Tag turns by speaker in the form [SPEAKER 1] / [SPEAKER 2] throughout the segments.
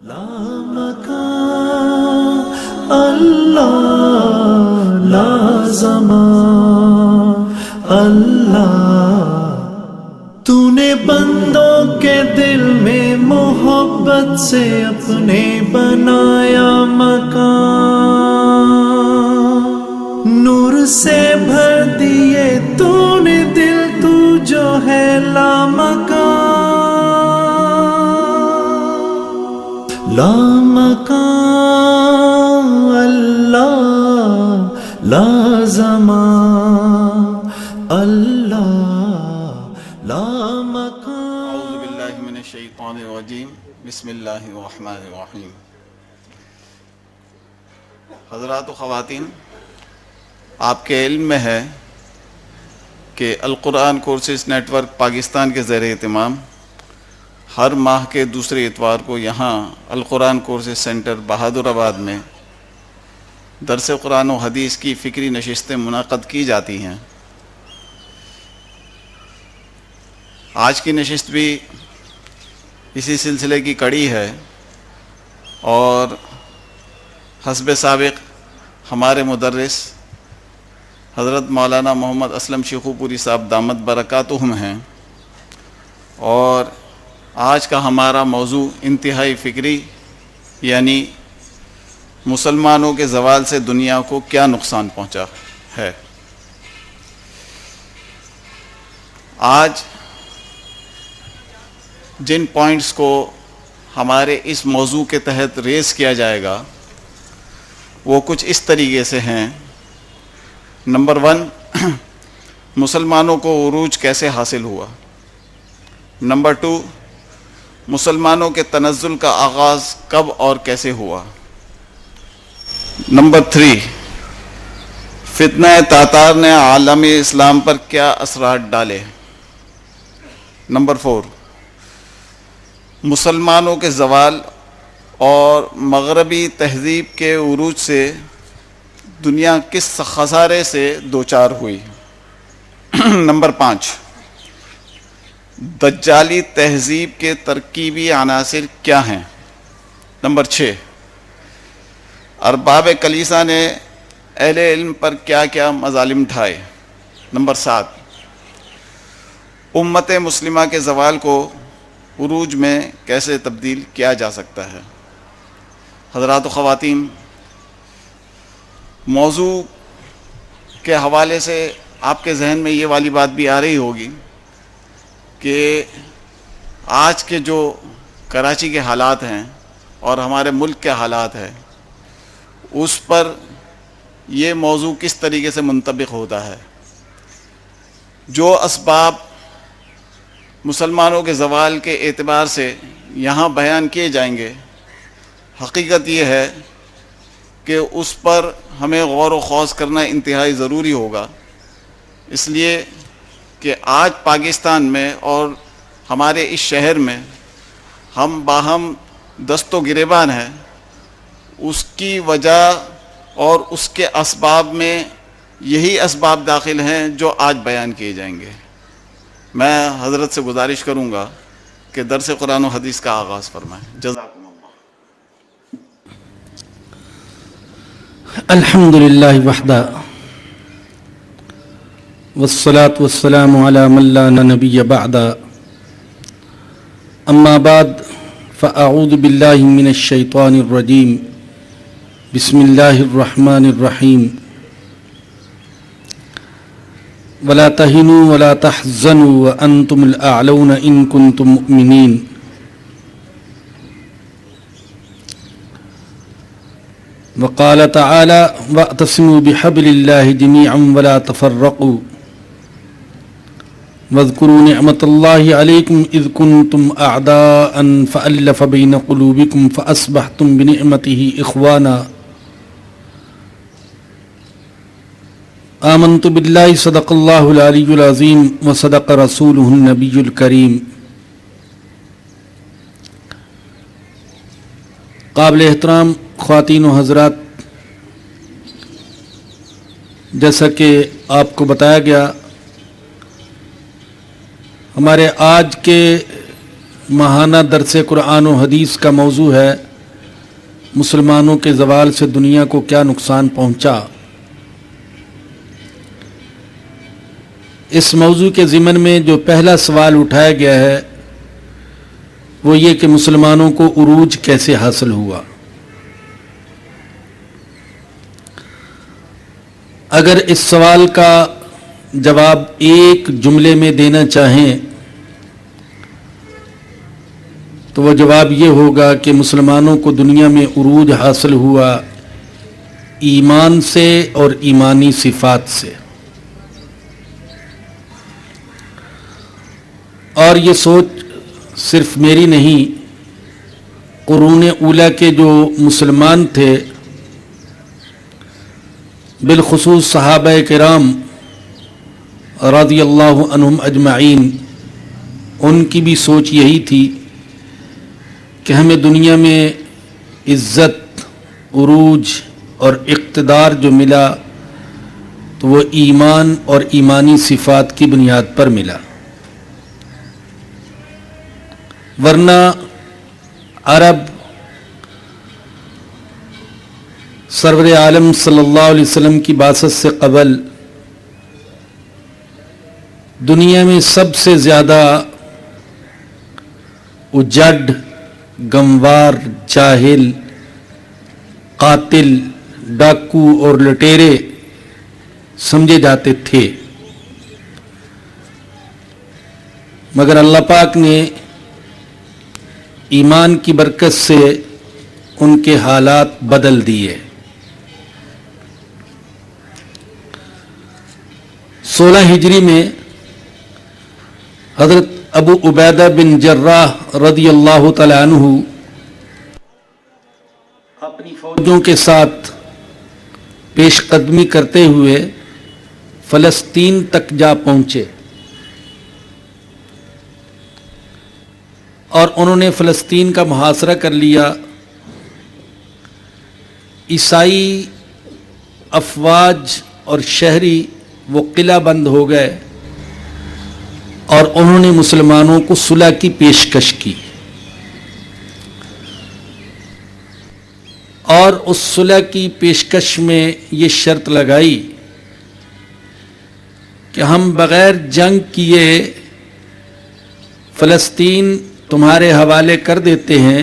[SPEAKER 1] لا مکان اللہ لا زمان اللہ، تو نے بندوں کے دل میں محبت سے اپنے بنایا مکان، نور سے بھر دیے تو نے دل، تو جو ہے لامکان، لامکان اللہ لا زمان اللہ لامکان۔
[SPEAKER 2] اعوذ باللہ من الشیطان الرجیم، بسم اللہ الرحمن الرحیم۔ حضرات و خواتین، آپ کے علم میں ہے کہ القرآن کورسز نیٹ ورک پاکستان کے زیر اہتمام ہر ماہ کے دوسرے اتوار کو یہاں القرآن کورسز سینٹر بہادر آباد میں درس قرآن و حدیث کی فکری نشستیں منعقد کی جاتی ہیں۔ آج کی نشست بھی اسی سلسلے کی کڑی ہے، اور حسب سابق ہمارے مدرس حضرت مولانا محمد اسلم شیخو پوری صاحب دامت برکاتہم ہیں، اور آج کا ہمارا موضوع انتہائی فکری، یعنی مسلمانوں کے زوال سے دنیا کو کیا نقصان پہنچا ہے۔ آج جن پوائنٹس کو ہمارے اس موضوع کے تحت ریز کیا جائے گا وہ کچھ اس طریقے سے ہیں۔ نمبر 1، مسلمانوں کو عروج کیسے حاصل ہوا۔ نمبر 2، مسلمانوں کے تنزل کا آغاز کب اور کیسے ہوا۔ نمبر 3، فتنہ تاتار نے عالم اسلام پر کیا اثرات ڈالے۔ نمبر 4، مسلمانوں کے زوال اور مغربی تہذیب کے عروج سے دنیا کس خسارے سے دوچار ہوئی۔ نمبر 5، دجالی تہذیب کے ترکیبی عناصر کیا ہیں۔ نمبر 6، ارباب کلیسا نے اہل علم پر کیا کیا مظالم ڈھائے۔ نمبر 7، امت مسلمہ کے زوال کو عروج میں کیسے تبدیل کیا جا سکتا ہے۔ حضرات و خواتین، موضوع کے حوالے سے آپ کے ذہن میں یہ والی بات بھی آ رہی ہوگی کہ آج کے جو کراچی کے حالات ہیں اور ہمارے ملک کے حالات ہیں، اس پر یہ موضوع کس طریقے سے منطبق ہوتا ہے۔ جو اسباب مسلمانوں کے زوال کے اعتبار سے یہاں بیان کیے جائیں گے، حقیقت یہ ہے کہ اس پر ہمیں غور و خوض کرنا انتہائی ضروری ہوگا، اس لیے کہ آج پاکستان میں اور ہمارے اس شہر میں ہم باہم دست و گریبان ہیں۔ اس کی وجہ اور اس کے اسباب میں یہی اسباب داخل ہیں جو آج بیان کیے جائیں گے۔ میں حضرت سے گزارش کروں گا کہ درس قرآن و حدیث کا آغاز فرمائیں۔ جزاکم اللہ۔
[SPEAKER 3] الحمد للہ وحدہ والصلاة والسلام علی من لا نبی بعد، اما بعد فاعوذ باللہ من الشیطان الرجیم، بسم اللہ الرحمن الرحیم۔ ولا تہنوا ولا تحزنوا وانتم الاعلون ان کنتم مؤمنین۔ وقال تعالی واعتصموا بحبل اللہ جميعا ولا تفرقوا واذکروا نعمت اللہ علیکم اذ کنتم اعداء فألف بین قلوبکم فاصبحتم بنعمتہ اخوانا۔ آمنت باللہ صدق اللہ العلی العظیم وصدق رسولہ النبی الکریم۔ قابل احترام خواتین و حضرات، جیسا کہ آپ کو بتایا گیا، ہمارے آج کے ماہانہ درس قرآن و حدیث کا موضوع ہے مسلمانوں کے زوال سے دنیا کو کیا نقصان پہنچا، اس موضوع کے ضمن میں جو پہلا سوال اٹھایا گیا ہے وہ یہ کہ مسلمانوں کو عروج کیسے حاصل ہوا۔ اگر اس سوال کا جواب ایک جملے میں دینا چاہیں تو وہ جواب یہ ہوگا کہ مسلمانوں کو دنیا میں عروج حاصل ہوا ایمان سے اور ایمانی صفات سے۔ اور یہ سوچ صرف میری نہیں، قرون اولیٰ کے جو مسلمان تھے، بالخصوص صحابہ کرام رضی اللہ عنہم اجمعین، ان کی بھی سوچ یہی تھی کہ ہمیں دنیا میں عزت، عروج اور اقتدار جو ملا تو وہ ایمان اور ایمانی صفات کی بنیاد پر ملا، ورنہ عرب سرور عالم صلی اللہ علیہ وسلم کی بعثت سے قبل دنیا میں سب سے زیادہ اجڑ، گنوار، جاہل، قاتل، ڈاکو اور لٹیرے سمجھے جاتے تھے، مگر اللہ پاک نے ایمان کی برکت سے ان کے حالات بدل دیے۔ 16 ہجری میں حضرت ابو عبیدہ بن جراح رضی اللہ تعالی عنہ اپنی فوجوں کے ساتھ پیش قدمی کرتے ہوئے فلسطین تک جا پہنچے اور انہوں نے فلسطین کا محاصرہ کر لیا۔ عیسائی افواج اور شہری وہ قلعہ بند ہو گئے اور انہوں نے مسلمانوں کو صلح کی پیشکش کی، اور اس صلح کی پیشکش میں یہ شرط لگائی کہ ہم بغیر جنگ کیے فلسطین تمہارے حوالے کر دیتے ہیں،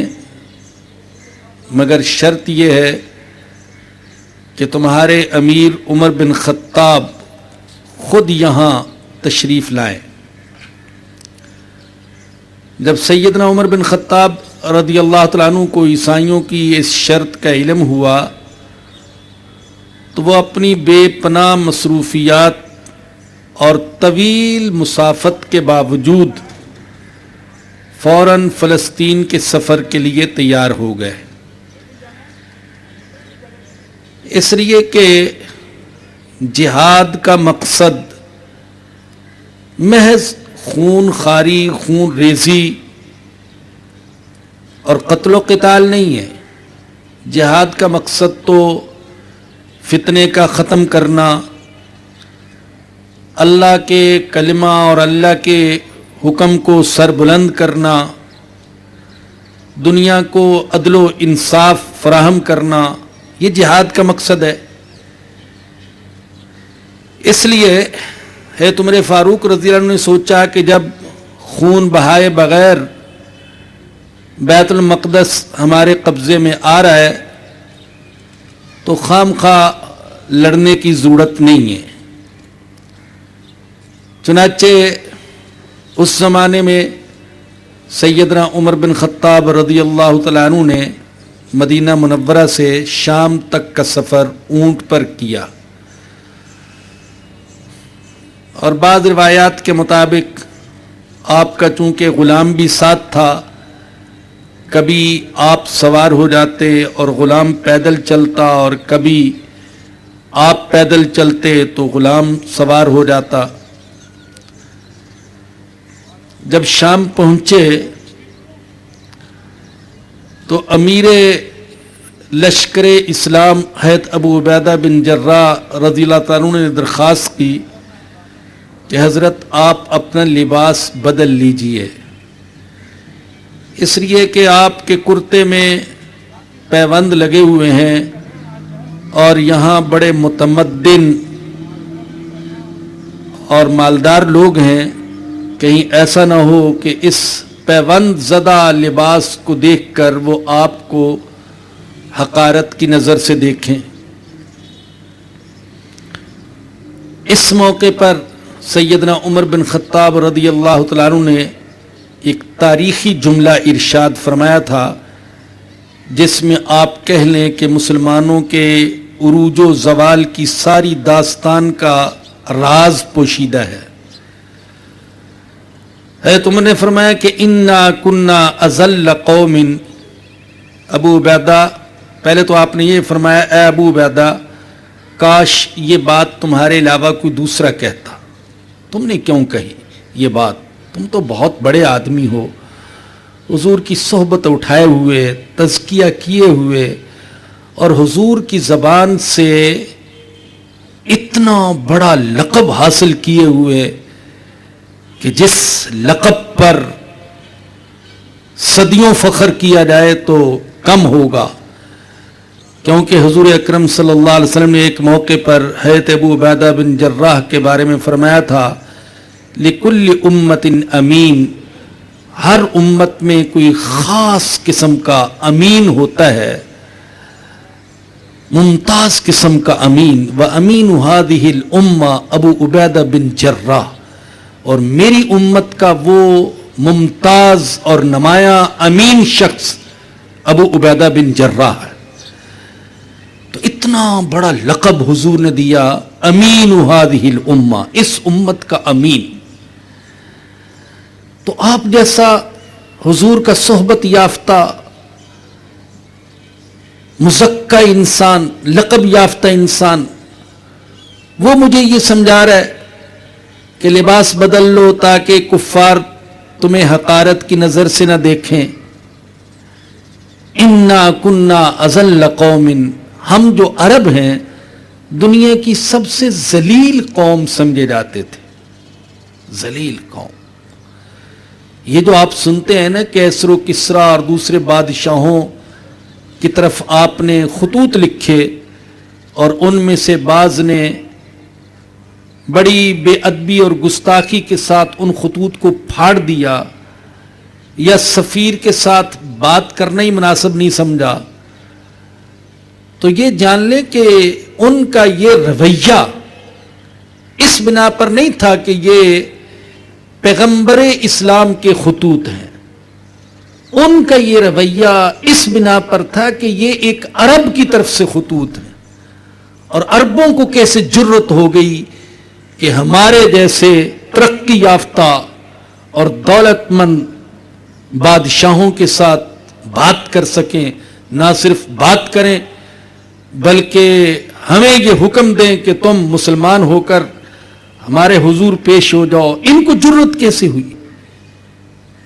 [SPEAKER 3] مگر شرط یہ ہے کہ تمہارے امیر عمر بن خطاب خود یہاں تشریف لائیں۔ جب سیدنا عمر بن خطاب رضی اللہ تعالیٰ عنہ کو عیسائیوں کی اس شرط کا علم ہوا تو وہ اپنی بے پناہ مصروفیات اور طویل مسافت کے باوجود فوراً فلسطین کے سفر کے لیے تیار ہو گئے، اس لیے کہ جہاد کا مقصد محض خون خواری، خون ریزی اور قتل و قتال نہیں ہے۔ جہاد کا مقصد تو فتنے کا ختم کرنا، اللہ کے کلمہ اور اللہ کے حکم کو سربلند کرنا، دنیا کو عدل و انصاف فراہم کرنا، یہ جہاد کا مقصد ہے۔ اس لیے حضرت عمر فاروق رضی اللہ عنہ نے سوچا کہ جب خون بہائے بغیر بیت المقدس ہمارے قبضے میں آ رہا ہے تو خام خواہ لڑنے کی ضرورت نہیں ہے۔ چنانچہ اس زمانے میں سیدنا عمر بن خطاب رضی اللہ تعالیٰ عنہ نے مدینہ منورہ سے شام تک کا سفر اونٹ پر کیا، اور بعض روایات کے مطابق آپ کا چونکہ غلام بھی ساتھ تھا، کبھی آپ سوار ہو جاتے اور غلام پیدل چلتا، اور کبھی آپ پیدل چلتے تو غلام سوار ہو جاتا۔ جب شام پہنچے تو امیر لشکر اسلام حضرت ابو عبیدہ بن جراح رضی اللہ تعالیٰ عنہ نے درخواست کی کہ حضرت آپ اپنا لباس بدل لیجئے، اس لیے کہ آپ کے کرتے میں پیوند لگے ہوئے ہیں اور یہاں بڑے متمدن اور مالدار لوگ ہیں، کہیں ایسا نہ ہو کہ اس پیوند زدہ لباس کو دیکھ کر وہ آپ کو حقارت کی نظر سے دیکھیں۔ اس موقع پر سیدنا عمر بن خطاب رضی اللہ تعالیٰ عنہ نے ایک تاریخی جملہ ارشاد فرمایا تھا، جس میں آپ کہہ لیں کہ مسلمانوں کے عروج و زوال کی ساری داستان کا راز پوشیدہ ہے۔ تم نے فرمایا کہ انا کنا اذل قوم، ابو عبیدہ، پہلے تو آپ نے یہ فرمایا اے ابو عبیدہ کاش یہ بات تمہارے علاوہ کوئی دوسرا کہتا، تم نے کیوں کہی یہ بات؟ تم تو بہت بڑے آدمی ہو، حضور کی صحبت اٹھائے ہوئے، تزکیہ کیے ہوئے، اور حضور کی زبان سے اتنا بڑا لقب حاصل کیے ہوئے کہ جس لقب پر صدیوں فخر کیا جائے تو کم ہوگا، کیونکہ حضور اکرم صلی اللہ علیہ وسلم نے ایک موقع پر حضرت ابو عبیدہ بن جراح کے بارے میں فرمایا تھا، لِكُلِّ أُمَّةٍ امین، ہر امت میں کوئی خاص قسم کا امین ہوتا ہے، ممتاز قسم کا امین، وَأَمِينُ هَذِهِ الْأُمَّةِ ابو عبیدہ بن جراح، اور میری امت کا وہ ممتاز اور نمایاں امین شخص ابو عبیدہ بن جراح ہے۔ تو اتنا بڑا لقب حضور نے دیا، امین هذه الامہ، اس امت کا امین۔ تو آپ جیسا حضور کا صحبت یافتہ مزکہ انسان، لقب یافتہ انسان، وہ مجھے یہ سمجھا رہا ہے کہ لباس بدل لو تاکہ کفار تمہیں حقارت کی نظر سے نہ دیکھیں۔ انا کنا اذل قوم، ہم جو عرب ہیں دنیا کی سب سے ذلیل قوم سمجھے جاتے تھے، ذلیل قوم۔ یہ جو آپ سنتے ہیں نا کیسر و کسریٰ اور دوسرے بادشاہوں کی طرف آپ نے خطوط لکھے اور ان میں سے بعض نے بڑی بے ادبی اور گستاخی کے ساتھ ان خطوط کو پھاڑ دیا، یا سفیر کے ساتھ بات کرنا ہی مناسب نہیں سمجھا، تو یہ جان لیں کہ ان کا یہ رویہ اس بنا پر نہیں تھا کہ یہ پیغمبر اسلام کے خطوط ہیں، ان کا یہ رویہ اس بنا پر تھا کہ یہ ایک عرب کی طرف سے خطوط ہیں، اور عربوں کو کیسے جرت ہو گئی کہ ہمارے جیسے ترقی یافتہ اور دولت مند بادشاہوں کے ساتھ بات کر سکیں، نہ صرف بات کریں بلکہ ہمیں یہ حکم دیں کہ تم مسلمان ہو کر ہمارے حضور پیش ہو جاؤ۔ ان کو جرت کیسے ہوئی؟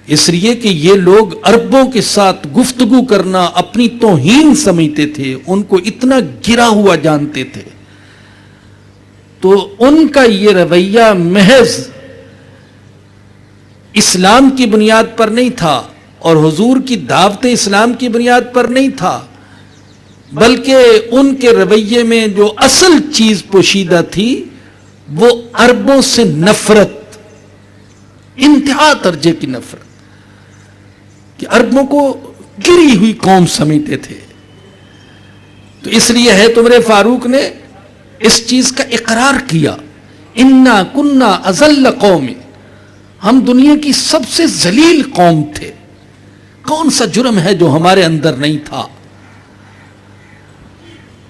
[SPEAKER 3] اس لیے کہ یہ لوگ عربوں کے ساتھ گفتگو کرنا اپنی توہین سمجھتے تھے، ان کو اتنا گرا ہوا جانتے تھے۔ تو ان کا یہ رویہ محض اسلام کی بنیاد پر نہیں تھا اور حضور کی دعوت اسلام کی بنیاد پر نہیں تھا، بلکہ ان کے رویے میں جو اصل چیز پوشیدہ تھی وہ عربوں سے نفرت، انتہا درجے کی نفرت، کہ عربوں کو گری ہوئی قوم سمجھتے تھے۔ تو اس لیے ہے عمر فاروق نے اس چیز کا اقرار کیا، انا کنا اذل قوم، ہم دنیا کی سب سے ذلیل قوم تھے، کون سا جرم ہے جو ہمارے اندر نہیں تھا؟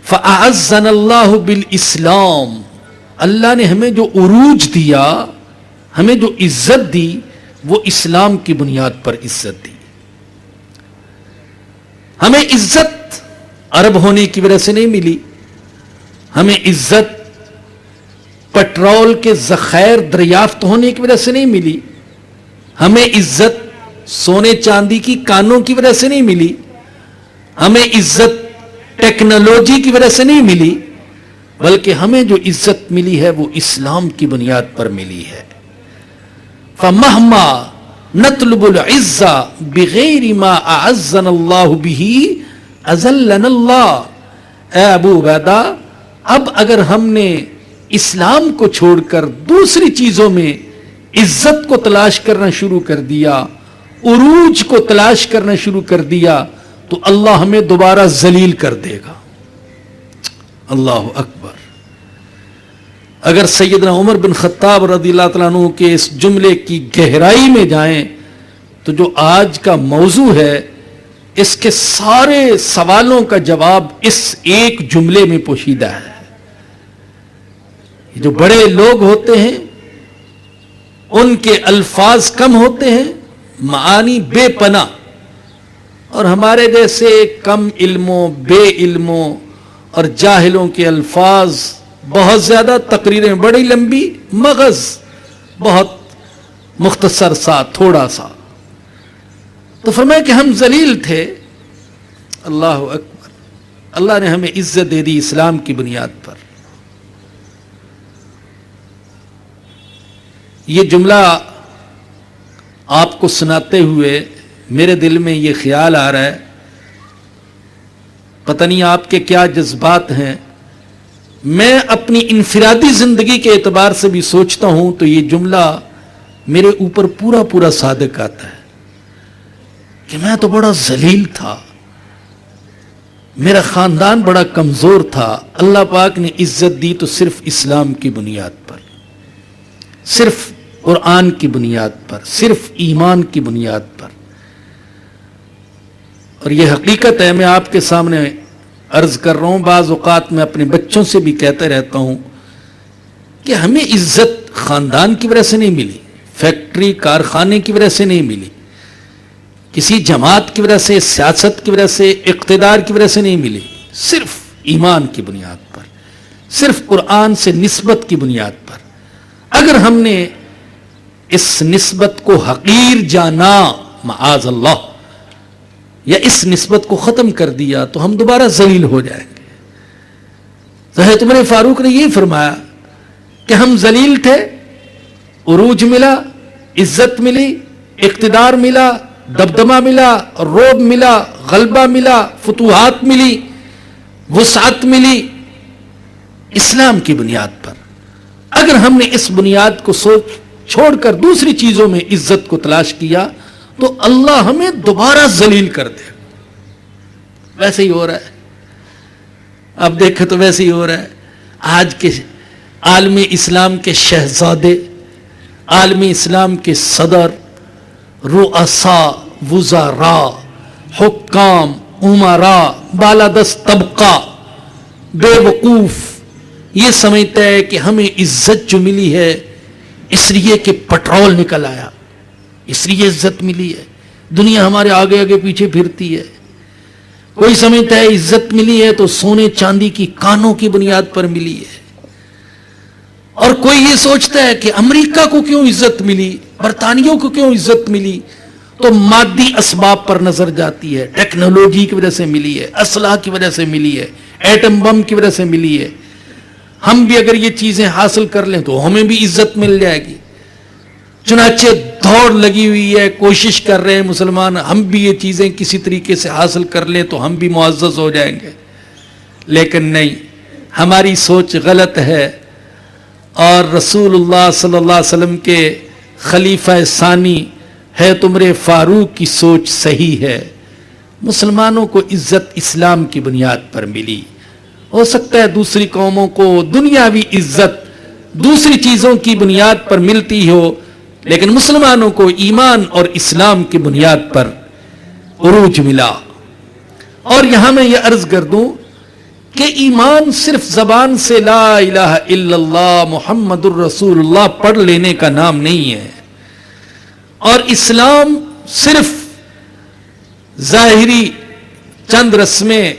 [SPEAKER 3] فَأَعَزَّنَا اللَّهُ بِالْإِسْلَامِ، اللہ نے ہمیں جو عروج دیا، ہمیں جو عزت دی، وہ اسلام کی بنیاد پر عزت دی۔ ہمیں عزت عرب ہونے کی وجہ سے نہیں ملی، ہمیں عزت پٹرول کے ذخائر دریافت ہونے کی وجہ سے نہیں ملی، ہمیں عزت سونے چاندی کی کانوں کی وجہ سے نہیں ملی، ہمیں عزت ٹیکنالوجی کی وجہ سے نہیں ملی، بلکہ ہمیں جو عزت ملی ہے وہ اسلام کی بنیاد پر ملی ہے۔ فَمَهْمَا نَطْلُبُ الْعِزَّةَ بِغَيْرِ مَا أَعَزَّنَا اللَّهُ بِهِ اذلنا اللہ، اے ابو عبیدہ اب اگر ہم نے اسلام کو چھوڑ کر دوسری چیزوں میں عزت کو تلاش کرنا شروع کر دیا، عروج کو تلاش کرنا شروع کر دیا، تو اللہ ہمیں دوبارہ ذلیل کر دے گا۔ اللہ اکبر۔ اگر سیدنا عمر بن خطاب رضی اللہ تعالیٰ عنہ کے اس جملے کی گہرائی میں جائیں تو جو آج کا موضوع ہے اس کے سارے سوالوں کا جواب اس ایک جملے میں پوشیدہ ہے۔ جو بڑے لوگ ہوتے ہیں ان کے الفاظ کم ہوتے ہیں، معانی بے پناہ، اور ہمارے جیسے کم علموں، بے علموں اور جاہلوں کے الفاظ بہت زیادہ، تقریریں بڑی لمبی، مغز بہت مختصر سا، تھوڑا سا۔ تو فرمایا کہ ہم ذلیل تھے۔ اللہ اکبر۔ اللہ نے ہمیں عزت دے دی اسلام کی بنیاد پر۔ یہ جملہ آپ کو سناتے ہوئے میرے دل میں یہ خیال آ رہا ہے، پتہ نہیں آپ کے کیا جذبات ہیں، میں اپنی انفرادی زندگی کے اعتبار سے بھی سوچتا ہوں تو یہ جملہ میرے اوپر پورا پورا صادق آتا ہے کہ میں تو بڑا ذلیل تھا، میرا خاندان بڑا کمزور تھا، اللہ پاک نے عزت دی تو صرف اسلام کی بنیاد پر، صرف قرآن کی بنیاد پر، صرف ایمان کی بنیاد پر۔ اور یہ حقیقت ہے، میں آپ کے سامنے عرض کر رہا ہوں، بعض اوقات میں اپنے بچوں سے بھی کہتا رہتا ہوں کہ ہمیں عزت خاندان کی وجہ سے نہیں ملی، فیکٹری کارخانے کی وجہ سے نہیں ملی، کسی جماعت کی وجہ سے، سیاست کی وجہ سے، اقتدار کی وجہ سے نہیں ملی، صرف ایمان کی بنیاد پر، صرف قرآن سے نسبت کی بنیاد پر۔ اگر ہم نے اس نسبت کو حقیر جانا، معاذ اللہ، یا اس نسبت کو ختم کر دیا تو ہم دوبارہ ذلیل ہو جائیں گے۔ تو حضرت عمر فاروق نے یہ فرمایا کہ ہم ذلیل تھے، عروج ملا، عزت ملی، اقتدار ملا، دبدبہ ملا، رعب ملا، غلبہ ملا، فتوحات ملی، وسعت ملی، اسلام کی بنیاد پر۔ اگر ہم نے اس بنیاد کو چھوڑ کر دوسری چیزوں میں عزت کو تلاش کیا تو اللہ ہمیں دوبارہ ذلیل کر دے۔ ویسے ہی ہو رہا ہے، اب دیکھیں تو ویسے ہی ہو رہا ہے۔ آج کے عالم اسلام کے شہزادے، عالم اسلام کے صدر، رؤساء، وزراء، حکام، امراء، بالادست طبقہ، بے وقوف یہ سمجھتا ہے کہ ہمیں عزت جو ملی ہے اس لیے کہ پٹرول نکل آیا، اس لیے عزت ملی ہے، دنیا ہمارے آگے آگے پیچھے پھرتی ہے۔ کوئی سمجھتا ہے عزت ملی ہے تو سونے چاندی کی کانوں کی بنیاد پر ملی ہے، اور کوئی یہ سوچتا ہے کہ امریکہ کو کیوں عزت ملی، برطانیہ کو کیوں عزت ملی، تو مادی اسباب پر نظر جاتی ہے، ٹیکنالوجی کی وجہ سے ملی ہے، اسلحہ کی وجہ سے ملی ہے، ایٹم بم کی وجہ سے ملی ہے۔ ہم بھی اگر یہ چیزیں حاصل کر لیں تو ہمیں بھی عزت مل جائے گی۔ چنانچہ دوڑ لگی ہوئی ہے، کوشش کر رہے ہیں مسلمان، ہم بھی یہ چیزیں کسی طریقے سے حاصل کر لیں تو ہم بھی معزز ہو جائیں گے۔ لیکن نہیں، ہماری سوچ غلط ہے، اور رسول اللہ صلی اللہ علیہ وسلم کے خلیفہ ثانی ہے عمر فاروق کی سوچ صحیح ہے۔ مسلمانوں کو عزت اسلام کی بنیاد پر ملی۔ ہو سکتا ہے دوسری قوموں کو دنیاوی عزت دوسری چیزوں کی بنیاد پر ملتی ہو، لیکن مسلمانوں کو ایمان اور اسلام کی بنیاد پر عروج ملا۔ اور یہاں میں یہ عرض کر دوں کہ ایمان صرف زبان سے لا الہ الا اللہ محمد الرسول اللہ پڑھ لینے کا نام نہیں ہے، اور اسلام صرف ظاہری چند رسمیں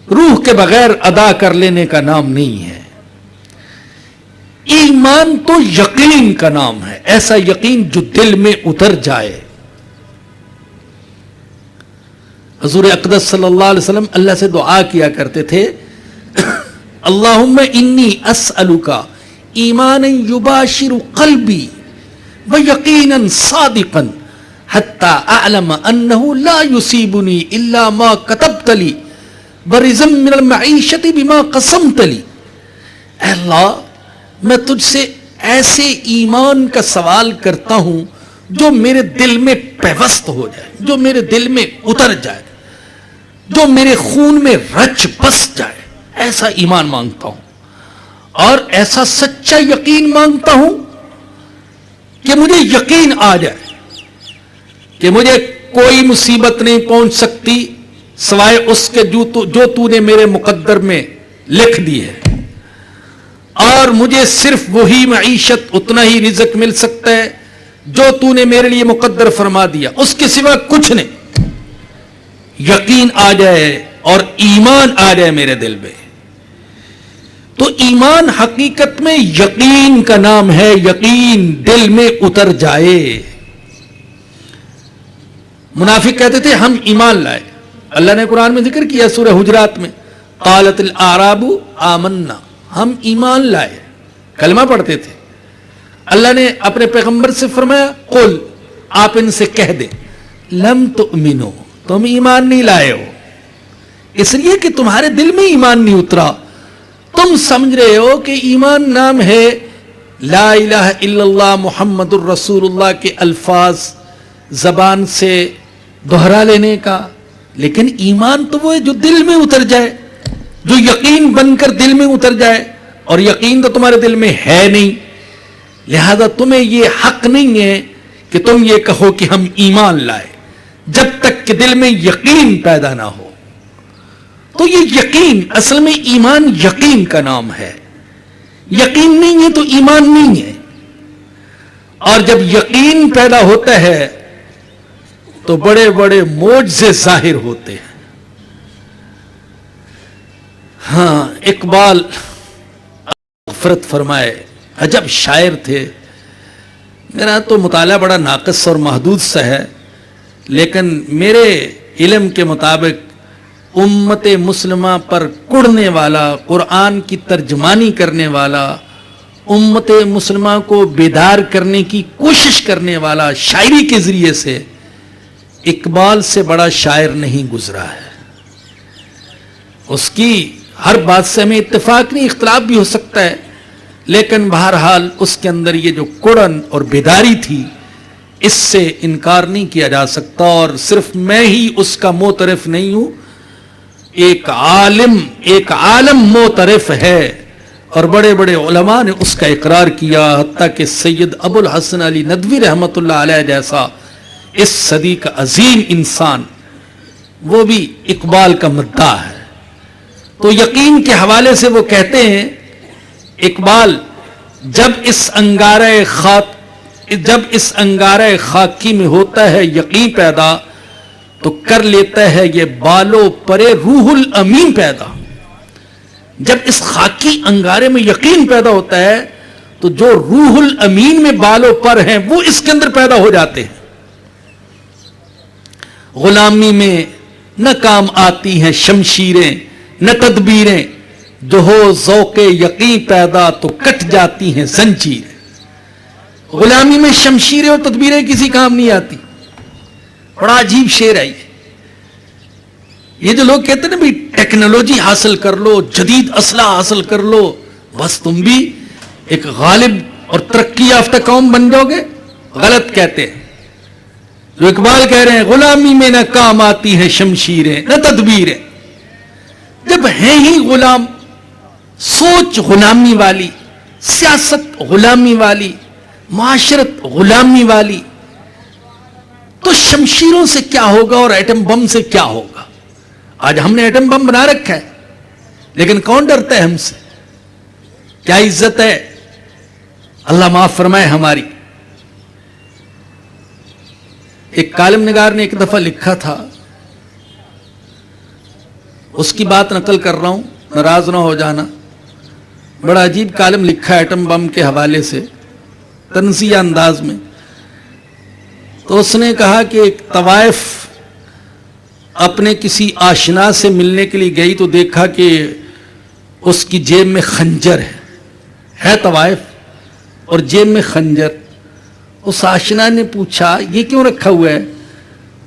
[SPEAKER 3] روح کے بغیر ادا کر لینے کا نام نہیں ہے۔ ایمان تو یقین کا نام ہے، ایسا یقین جو دل میں اتر جائے۔ حضور اقدس صلی اللہ علیہ وسلم اللہ سے دعا کیا کرتے تھے، اللہم انی اسألک ایمانا یباشر قلبی ویقینا صادقا حتی اعلم انہ لا یصیبنی الا ما کتبت لی برزم من المعیشت بما قسمت لی، اے اللہ میں تجھ سے ایسے ایمان کا سوال کرتا ہوں جو میرے دل میں پیوست ہو جائے، جو میرے دل میں اتر جائے، جو میرے خون میں رچ بس جائے، ایسا ایمان مانگتا ہوں، اور ایسا سچا یقین مانگتا ہوں کہ مجھے یقین آ جائے کہ مجھے کوئی مصیبت نہیں پہنچ سکتی سوائے اس کے جو تو نے میرے مقدر میں لکھ دی ہے، اور مجھے صرف وہی معیشت، اتنا ہی رزق مل سکتا ہے جو تو نے میرے لیے مقدر فرما دیا، اس کے سوا کچھ نہیں۔ یقین آ جائے اور ایمان آ جائے میرے دل میں، تو ایمان حقیقت میں یقین کا نام ہے، یقین دل میں اتر جائے۔ منافق کہتے تھے ہم ایمان لائے، اللہ نے قرآن میں ذکر کیا سورہ حجرات میں، قالت الاعراب آمنا، ہم ایمان لائے، کلمہ پڑھتے تھے۔ اللہ نے اپنے پیغمبر سے فرمایا قل، آپ ان سے کہہ دیں لم تؤمنو، تم ایمان نہیں لائے ہو، اس لیے کہ تمہارے دل میں ایمان نہیں اترا، تم سمجھ رہے ہو کہ ایمان نام ہے لا الہ الا اللہ محمد الرسول اللہ کے الفاظ زبان سے دہرا لینے کا، لیکن ایمان تو وہ ہے جو دل میں اتر جائے، جو یقین بن کر دل میں اتر جائے، اور یقین تو تمہارے دل میں ہے نہیں، لہذا تمہیں یہ حق نہیں ہے کہ تم یہ کہو کہ ہم ایمان لائے جب تک کہ دل میں یقین پیدا نہ ہو۔ تو یہ یقین اصل میں ایمان یقین کا نام ہے، یقین نہیں ہے تو ایمان نہیں ہے، اور جب یقین پیدا ہوتا ہے تو بڑے بڑے معجزے ظاہر ہوتے ہیں۔ ہاں، اقبال غفرت فرمائے، عجب شاعر تھے۔ میرا تو مطالعہ بڑا ناقص اور محدود سا ہے، لیکن میرے علم کے مطابق امت مسلمہ پر کڑنے والا، قرآن کی ترجمانی کرنے والا، امت مسلمہ کو بیدار کرنے کی کوشش کرنے والا شاعری کے ذریعے سے اقبال سے بڑا شاعر نہیں گزرا ہے۔ اس کی ہر بات سے ہمیں اتفاق نہیں، اختلاف بھی ہو سکتا ہے، لیکن بہرحال اس کے اندر یہ جو کڑن اور بیداری تھی اس سے انکار نہیں کیا جا سکتا، اور صرف میں ہی اس کا معترف نہیں ہوں، ایک عالم معترف ہے، اور بڑے بڑے علماء نے اس کا اقرار کیا، حتیٰ کہ سید ابو الحسن علی ندوی رحمۃ اللہ علیہ جیسا اس صدی کا عظیم انسان وہ بھی اقبال کا مداح ہے۔ تو یقین کے حوالے سے وہ کہتے ہیں اقبال جب اس انگارہ خاکی میں ہوتا ہے یقین پیدا تو کر لیتا ہے یہ بالو پرے روح الامین پیدا۔ جب اس خاکی انگارے میں یقین پیدا ہوتا ہے تو جو روح الامین میں بالو پر ہیں وہ اس کے اندر پیدا ہو جاتے ہیں۔ غلامی میں نہ کام آتی ہیں شمشیریں نہ تدبیریں، جو ہو ذوق یقین پیدا تو کٹ جاتی ہیں زنجیریں۔ غلامی میں شمشیریں اور تدبیریں کسی کام نہیں آتی۔ بڑا عجیب شعر ہے یہ جو لوگ کہتے ہیں نا بھی ٹیکنالوجی حاصل کر لو، جدید اسلحہ حاصل کر لو، بس تم بھی ایک غالب اور ترقی یافتہ قوم بن جاؤ گے، غلط کہتے ہیں۔ جو اقبال کہہ رہے ہیں غلامی میں نہ کام آتی ہیں شمشیریں نہ تدبیریں، جب ہیں ہی غلام، سوچ غلامی والی، سیاست غلامی والی، معاشرت غلامی والی، تو شمشیروں سے کیا ہوگا اور ایٹم بم سے کیا ہوگا؟ آج ہم نے ایٹم بم بنا رکھا ہے، لیکن کون ڈرتا ہے ہم سے؟ کیا عزت ہے؟ اللہ معاف فرمائے ہماری۔ ایک کالم نگار نے ایک دفعہ لکھا تھا، اس کی بات نقل کر رہا ہوں، ناراض نہ ہو جانا، بڑا عجیب کالم لکھا ہے ایٹم بم کے حوالے سے طنزیہ انداز میں۔ تو اس نے کہا کہ ایک طوائف اپنے کسی آشنا سے ملنے کے لیے گئی تو دیکھا کہ اس کی جیب میں خنجر ہے طوائف اور جیب میں خنجر۔ اس آشنا نے پوچھا یہ کیوں رکھا ہوا ہے؟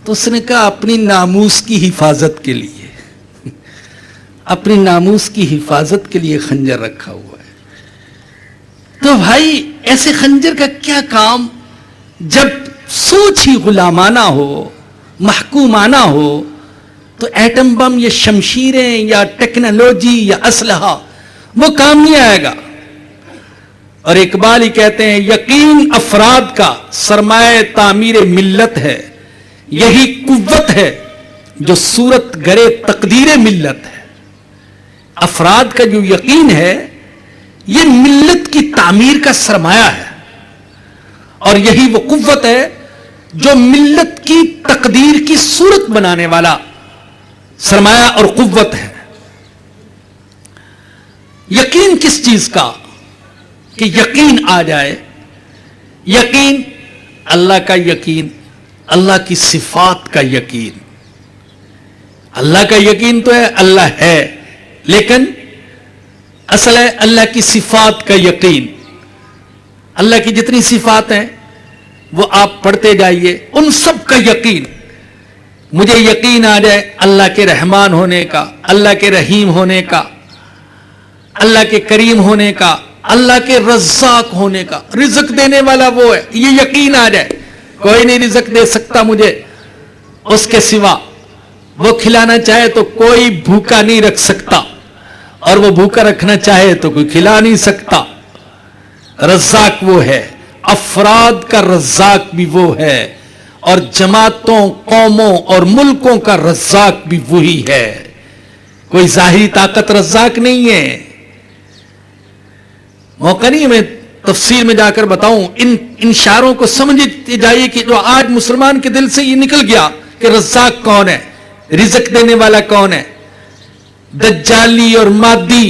[SPEAKER 3] تو اس نے کہا اپنی ناموس کی حفاظت کے لیے۔ اپنی ناموس کی حفاظت کے لیے خنجر رکھا ہوا ہے. تو بھائی ایسے خنجر کا کیا کام جب سوچ ہی غلامانہ ہو, محکومانہ ہو, تو ایٹم بم یا شمشیریں یا ٹیکنالوجی یا اسلحہ وہ کام نہیں آئے گا. اور اقبال ہی کہتے ہیں یقین افراد کا سرمایہ تعمیر ملت ہے, یہی قوت ہے جو صورت گرے تقدیر ملت ہے. افراد کا جو یقین ہے یہ ملت کی تعمیر کا سرمایہ ہے, اور یہی وہ قوت ہے جو ملت کی تقدیر کی صورت بنانے والا سرمایہ اور قوت ہے. یقین کس چیز کا؟ کہ یقین آ جائے. یقین اللہ کا یقین, اللہ کی صفات کا یقین. اللہ کا یقین تو ہے اللہ ہے, لیکن اصل ہے اللہ کی صفات کا یقین. اللہ کی جتنی صفات ہیں وہ آپ پڑھتے جائیے, ان سب کا یقین. مجھے یقین آ جائے اللہ کے رحمان ہونے کا, اللہ کے رحیم ہونے کا, اللہ کے کریم ہونے کا, اللہ کے رزاق ہونے کا. رزق دینے والا وہ ہے, یہ یقین آ جائے. کوئی نہیں رزق دے سکتا مجھے اس کے سوا. وہ کھلانا چاہے تو کوئی بھوکا نہیں رکھ سکتا, اور وہ بھوکا رکھنا چاہے تو کوئی کھلا نہیں سکتا. رزاق وہ ہے, افراد کا رزاق بھی وہ ہے, اور جماعتوں, قوموں اور ملکوں کا رزاق بھی وہی ہے. کوئی ظاہری طاقت رزاق نہیں ہے. موقع نہیں میں تفسیر میں جا کر بتاؤں. ان اشاروں کو سمجھتے جائیے کہ جو آج مسلمان کے دل سے یہ نکل گیا کہ رزاق کون ہے, رزق دینے والا کون ہے. دجالی اور مادی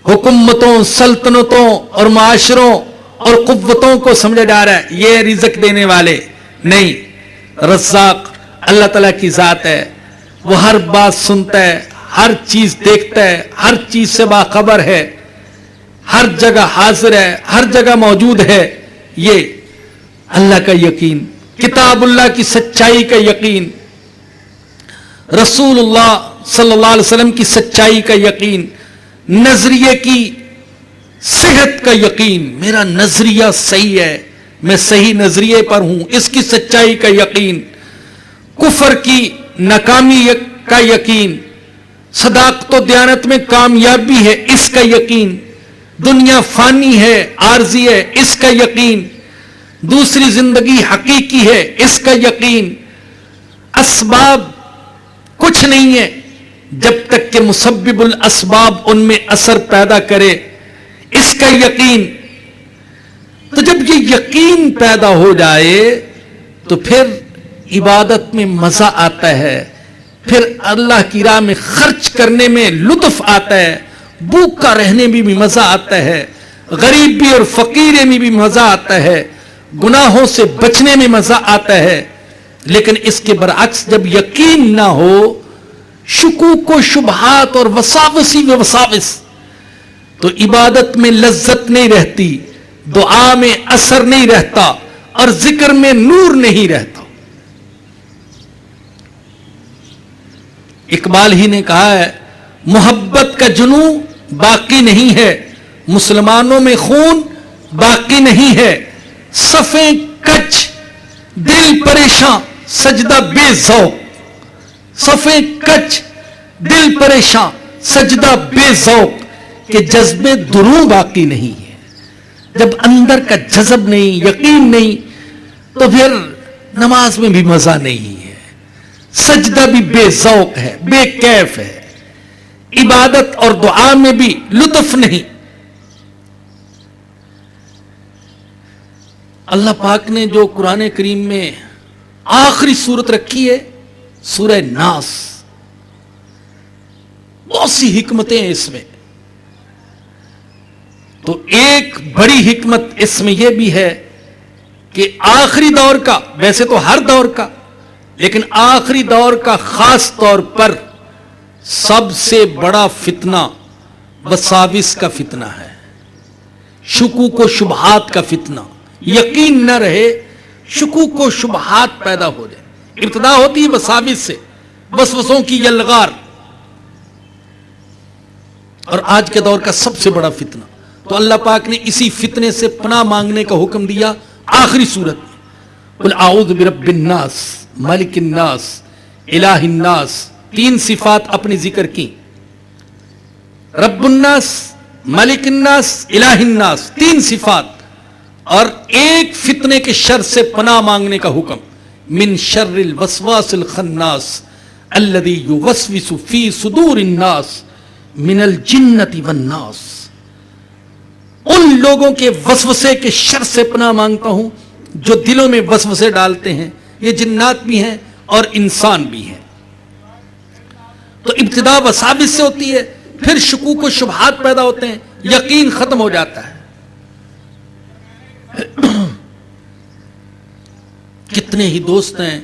[SPEAKER 3] حکومتوں, سلطنتوں اور معاشروں اور قوتوں کو سمجھا جا رہا ہے یہ رزق دینے والے. نہیں, رزاق اللہ تعالیٰ کی ذات ہے. وہ ہر بات سنتا ہے, ہر چیز دیکھتا ہے, ہر چیز سے باخبر ہے, ہر جگہ حاضر ہے, ہر جگہ موجود ہے. یہ اللہ کا یقین. کتاب اللہ کی سچائی کا یقین, رسول اللہ صلی اللہ علیہ وسلم کی سچائی کا یقین, نظریے کی صحت کا یقین. میرا نظریہ صحیح ہے, میں صحیح نظریے پر ہوں, اس کی سچائی کا یقین. کفر کی ناکامی کا یقین. صداقت و دیانت میں کامیابی ہے, اس کا یقین. دنیا فانی ہے, عارضی ہے, اس کا یقین. دوسری زندگی حقیقی ہے, اس کا یقین. اسباب کچھ نہیں ہے جب تک کہ مسبب الاسباب ان میں اثر پیدا کرے, اس کا یقین. تو جب یہ یقین پیدا ہو جائے تو پھر عبادت میں مزہ آتا ہے, پھر اللہ کی راہ میں خرچ کرنے میں لطف آتا ہے, بھوکا رہنے میں بھی مزہ آتا ہے, غریبی اور فقیری میں بھی مزہ آتا ہے, گناہوں سے بچنے میں مزہ آتا ہے. لیکن اس کے برعکس جب یقین نہ ہو, شکوک و شبہات اور وساوسی و وساوس, تو عبادت میں لذت نہیں رہتی, دعا میں اثر نہیں رہتا, اور ذکر میں نور نہیں رہتا. اقبال ہی نے کہا ہے محبت کا جنوں باقی نہیں ہے, مسلمانوں میں خون باقی نہیں ہے. صفیں کچ دل پریشاں سجدہ بے ذوق. صفیں کچ دل پریشاں سجدہ بے ذوق, کہ جذبے دروں باقی نہیں ہے. جب اندر کا جذب نہیں, یقین نہیں, تو پھر نماز میں بھی مزہ نہیں ہے, سجدہ بھی بے ذوق ہے, بے کیف ہے, عبادت اور دعا میں بھی لطف نہیں. اللہ پاک نے جو قرآن کریم میں آخری سورت رکھی ہے سورہ ناس, بہت سی حکمتیں ہیں اس میں. تو ایک بڑی حکمت اس میں یہ بھی ہے کہ آخری دور کا, ویسے تو ہر دور کا, لیکن آخری دور کا خاص طور پر سب سے بڑا فتنہ وساوس کا فتنہ ہے, شکوک و شبہات کا فتنہ. یقین نہ رہے, شکوک و شبہات پیدا ہو جائے. ابتدا ہوتی ہے وساوس سے, وسوسوں کی یلغار. اور آج کے دور کا سب سے بڑا فتنہ. تو اللہ پاک نے اسی فتنے سے پناہ مانگنے کا حکم دیا آخری صورت میں. قل اعوذ برب الناس ملک الناس الہ الناس. 3 صفات اپنی ذکر کی. رب الناس، ملک الناس، الہ الناس، 3 صفات اور ایک فتنے کے شر سے پناہ مانگنے کا حکم. من شر الوسواس الخناس الذي يوسوس في صدور الناس من الجنة والناس. ان لوگوں کے وسوسے کے شر سے پناہ مانگتا ہوں جو دلوں میں وسوسے ڈالتے ہیں. یہ جنات بھی ہیں اور انسان بھی ہیں. تو ابتدا وساوس سے ہوتی ہے، پھر شکوک و شبہات پیدا ہوتے ہیں، یقین ختم ہو جاتا ہے. کتنے ہی دوست ہیں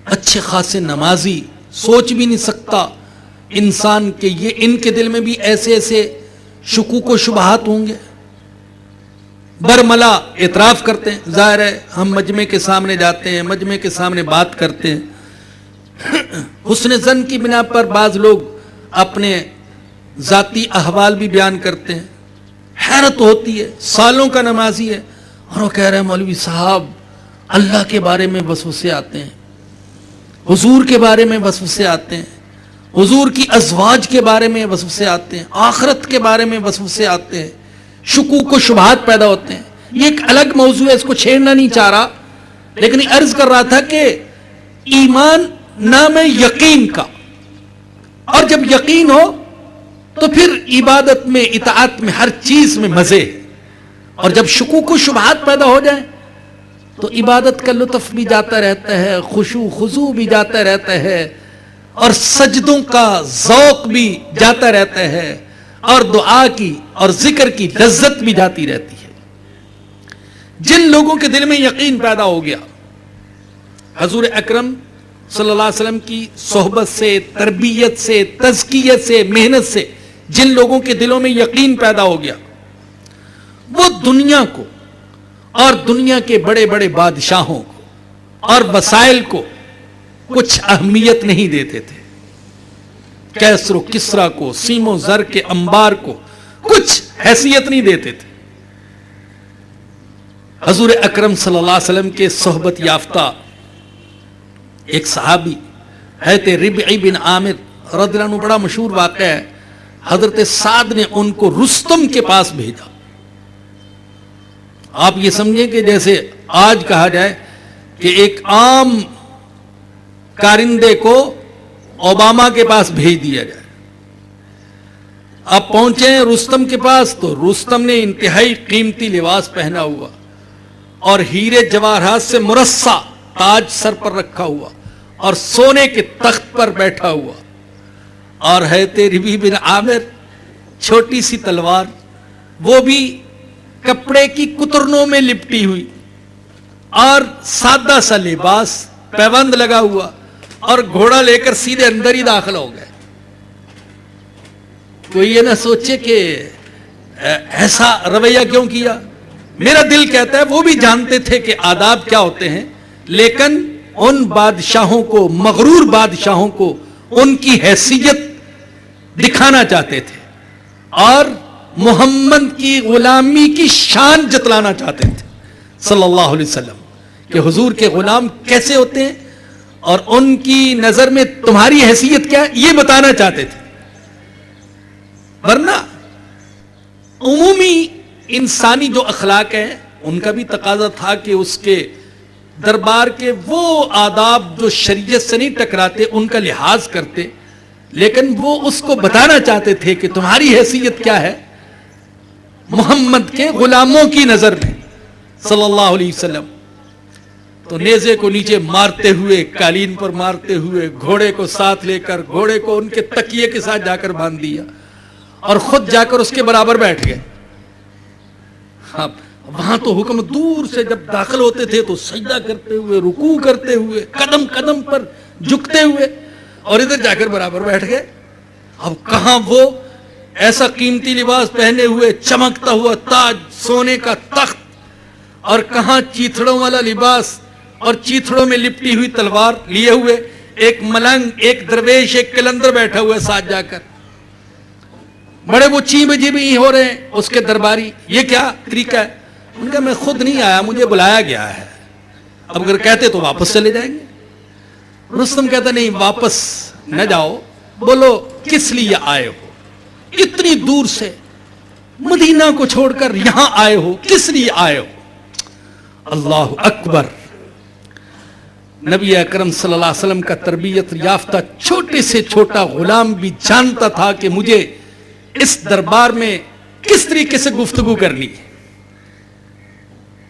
[SPEAKER 3] اچھے خاصے نمازی، سوچ بھی نہیں سکتا انسان کہ یہ ان کے دل میں بھی ایسے ایسے شکوک و شبہات ہوں گے. برملا اعتراف کرتے ہیں. ظاہر ہے ہم مجمع کے سامنے جاتے ہیں، مجمع کے سامنے بات کرتے ہیں. حسن ظن کی بنا پر بعض لوگ اپنے ذاتی احوال بھی بیان کرتے ہیں. حیرت ہوتی ہے، سالوں کا نمازی ہے اور وہ کہہ رہے ہیں مولوی صاحب اللہ کے بارے میں وسوسے آتے ہیں، حضور کے بارے میں وسوسے آتے ہیں، حضور کی ازواج کے بارے میں وسوسے آتے ہیں، آخرت کے بارے میں وسوسے آتے ہیں، شکوک و شبہات پیدا ہوتے ہیں. یہ ایک الگ موضوع ہے، اس کو چھیڑنا نہیں چاہ رہا، لیکن عرض کر رہا تھا کہ ایمان نام ہے یقین کا، اور جب یقین ہو تو پھر عبادت میں، اطاعت میں، ہر چیز میں مزے. اور جب شکوک و شبہات پیدا ہو جائیں تو عبادت کا لطف بھی جاتا رہتا ہے، خشوع خضوع بھی جاتا رہتا ہے، اور سجدوں کا ذوق بھی جاتا رہتا ہے، اور دعا کی اور ذکر کی لذت بھی جاتی رہتی ہے. جن لوگوں کے دل میں یقین پیدا ہو گیا، حضور اکرم صلی اللہ علیہ وسلم کی صحبت سے، تربیت سے، تزکیت سے، محنت سے جن لوگوں کے دلوں میں یقین پیدا ہو گیا، وہ دنیا کو اور دنیا کے بڑے بڑے بادشاہوں کو اور وسائل کو کچھ اہمیت نہیں دیتے تھے. کیسر و کسرا کو، سیم و زر کے انبار کو کچھ حیثیت نہیں دیتے تھے. حضور اکرم صلی اللہ علیہ وسلم کے صحبت یافتہ ایک صحابی حضرت ربعی بن عامر رضی اللہ عنہ، بڑا مشہور واقعہ ہے. حضرت سعد نے ان کو رستم کے پاس بھیجا. آپ یہ سمجھیں کہ جیسے آج کہا جائے کہ ایک عام کارندے کو اوباما کے پاس بھیج دیا جائے. آپ پہنچے ہیں رستم کے پاس تو رستم نے انتہائی قیمتی لباس پہنا ہوا اور ہیرے جواہرات سے مرصع تاج سر پر رکھا ہوا اور سونے کے تخت پر بیٹھا ہوا، اور حضرت ربیع بن عامر چھوٹی سی تلوار، وہ بھی کپڑے کی کترنوں میں لپٹی ہوئی، اور سادہ سا لباس، پیوند لگا ہوا، اور گھوڑا لے کر سیدھے اندر ہی داخل ہو گئے. کوئی یہ نہ سوچے کہ ایسا رویہ کیوں کیا. میرا دل کہتا ہے وہ بھی جانتے تھے کہ آداب کیا ہوتے ہیں، لیکن ان بادشاہوں کو، مغرور بادشاہوں کو، ان کی حیثیت دکھانا چاہتے تھے اور محمد کی غلامی کی شان جتلانا چاہتے تھے صلی اللہ علیہ وسلم، کہ حضور کے غلام کیسے ہوتے ہیں اور ان کی نظر میں تمہاری حیثیت کیا ہے، یہ بتانا چاہتے تھے. ورنہ عمومی انسانی جو اخلاق ہیں ان کا بھی تقاضا تھا کہ اس کے دربار کے وہ آداب جو شریعت سے نہیں ٹکراتے ان کا لحاظ کرتے، لیکن وہ اس کو بتانا چاہتے تھے کہ تمہاری حیثیت کیا ہے محمد کے غلاموں کی نظر میں صلی اللہ علیہ وسلم. تو نیزے کو نیچے مارتے ہوئے، قالین پر مارتے ہوئے، گھوڑے کو ساتھ لے کر، گھوڑے کو ان کے تکیے کے ساتھ جا کر باندھ دیا اور خود جا کر اس کے برابر بیٹھ گئے. وہاں تو حکم دور سے جب داخل ہوتے تھے تو سجدہ کرتے ہوئے، رکوع کرتے ہوئے، قدم قدم پر جھکتے ہوئے، اور ادھر جا کر برابر بیٹھ گئے. اب کہاں وہ ایسا قیمتی لباس پہنے ہوئے، چمکتا ہوا تاج، سونے کا تخت، اور کہاں چیتھڑوں والا لباس اور چیتھڑوں میں لپٹی ہوئی تلوار لیے ہوئے ایک ملنگ، ایک درویش، ایک قلندر بیٹھا ہوا ہے ساتھ جا کر. بڑے وہ چیں بجے بھی ہو رہے ہیں اس کے درباری، یہ کیا طریقہ ہے؟ ان کا میں خود نہیں آیا، مجھے بلایا گیا ہے، اب اگر کہتے تو واپس چلے جائیں گے۔ رستم کہتا نہیں، واپس نہ جاؤ، بولو کس لیے آئے ہو؟ اتنی دور سے مدینہ کو چھوڑ کر یہاں آئے ہو، کس لیے آئے ہو؟ اللہ اکبر۔ نبی اکرم صلی اللہ علیہ وسلم کا تربیت یافتہ چھوٹے سے چھوٹا غلام بھی جانتا تھا کہ مجھے اس دربار میں کس طریقے سے گفتگو کرنی ہے۔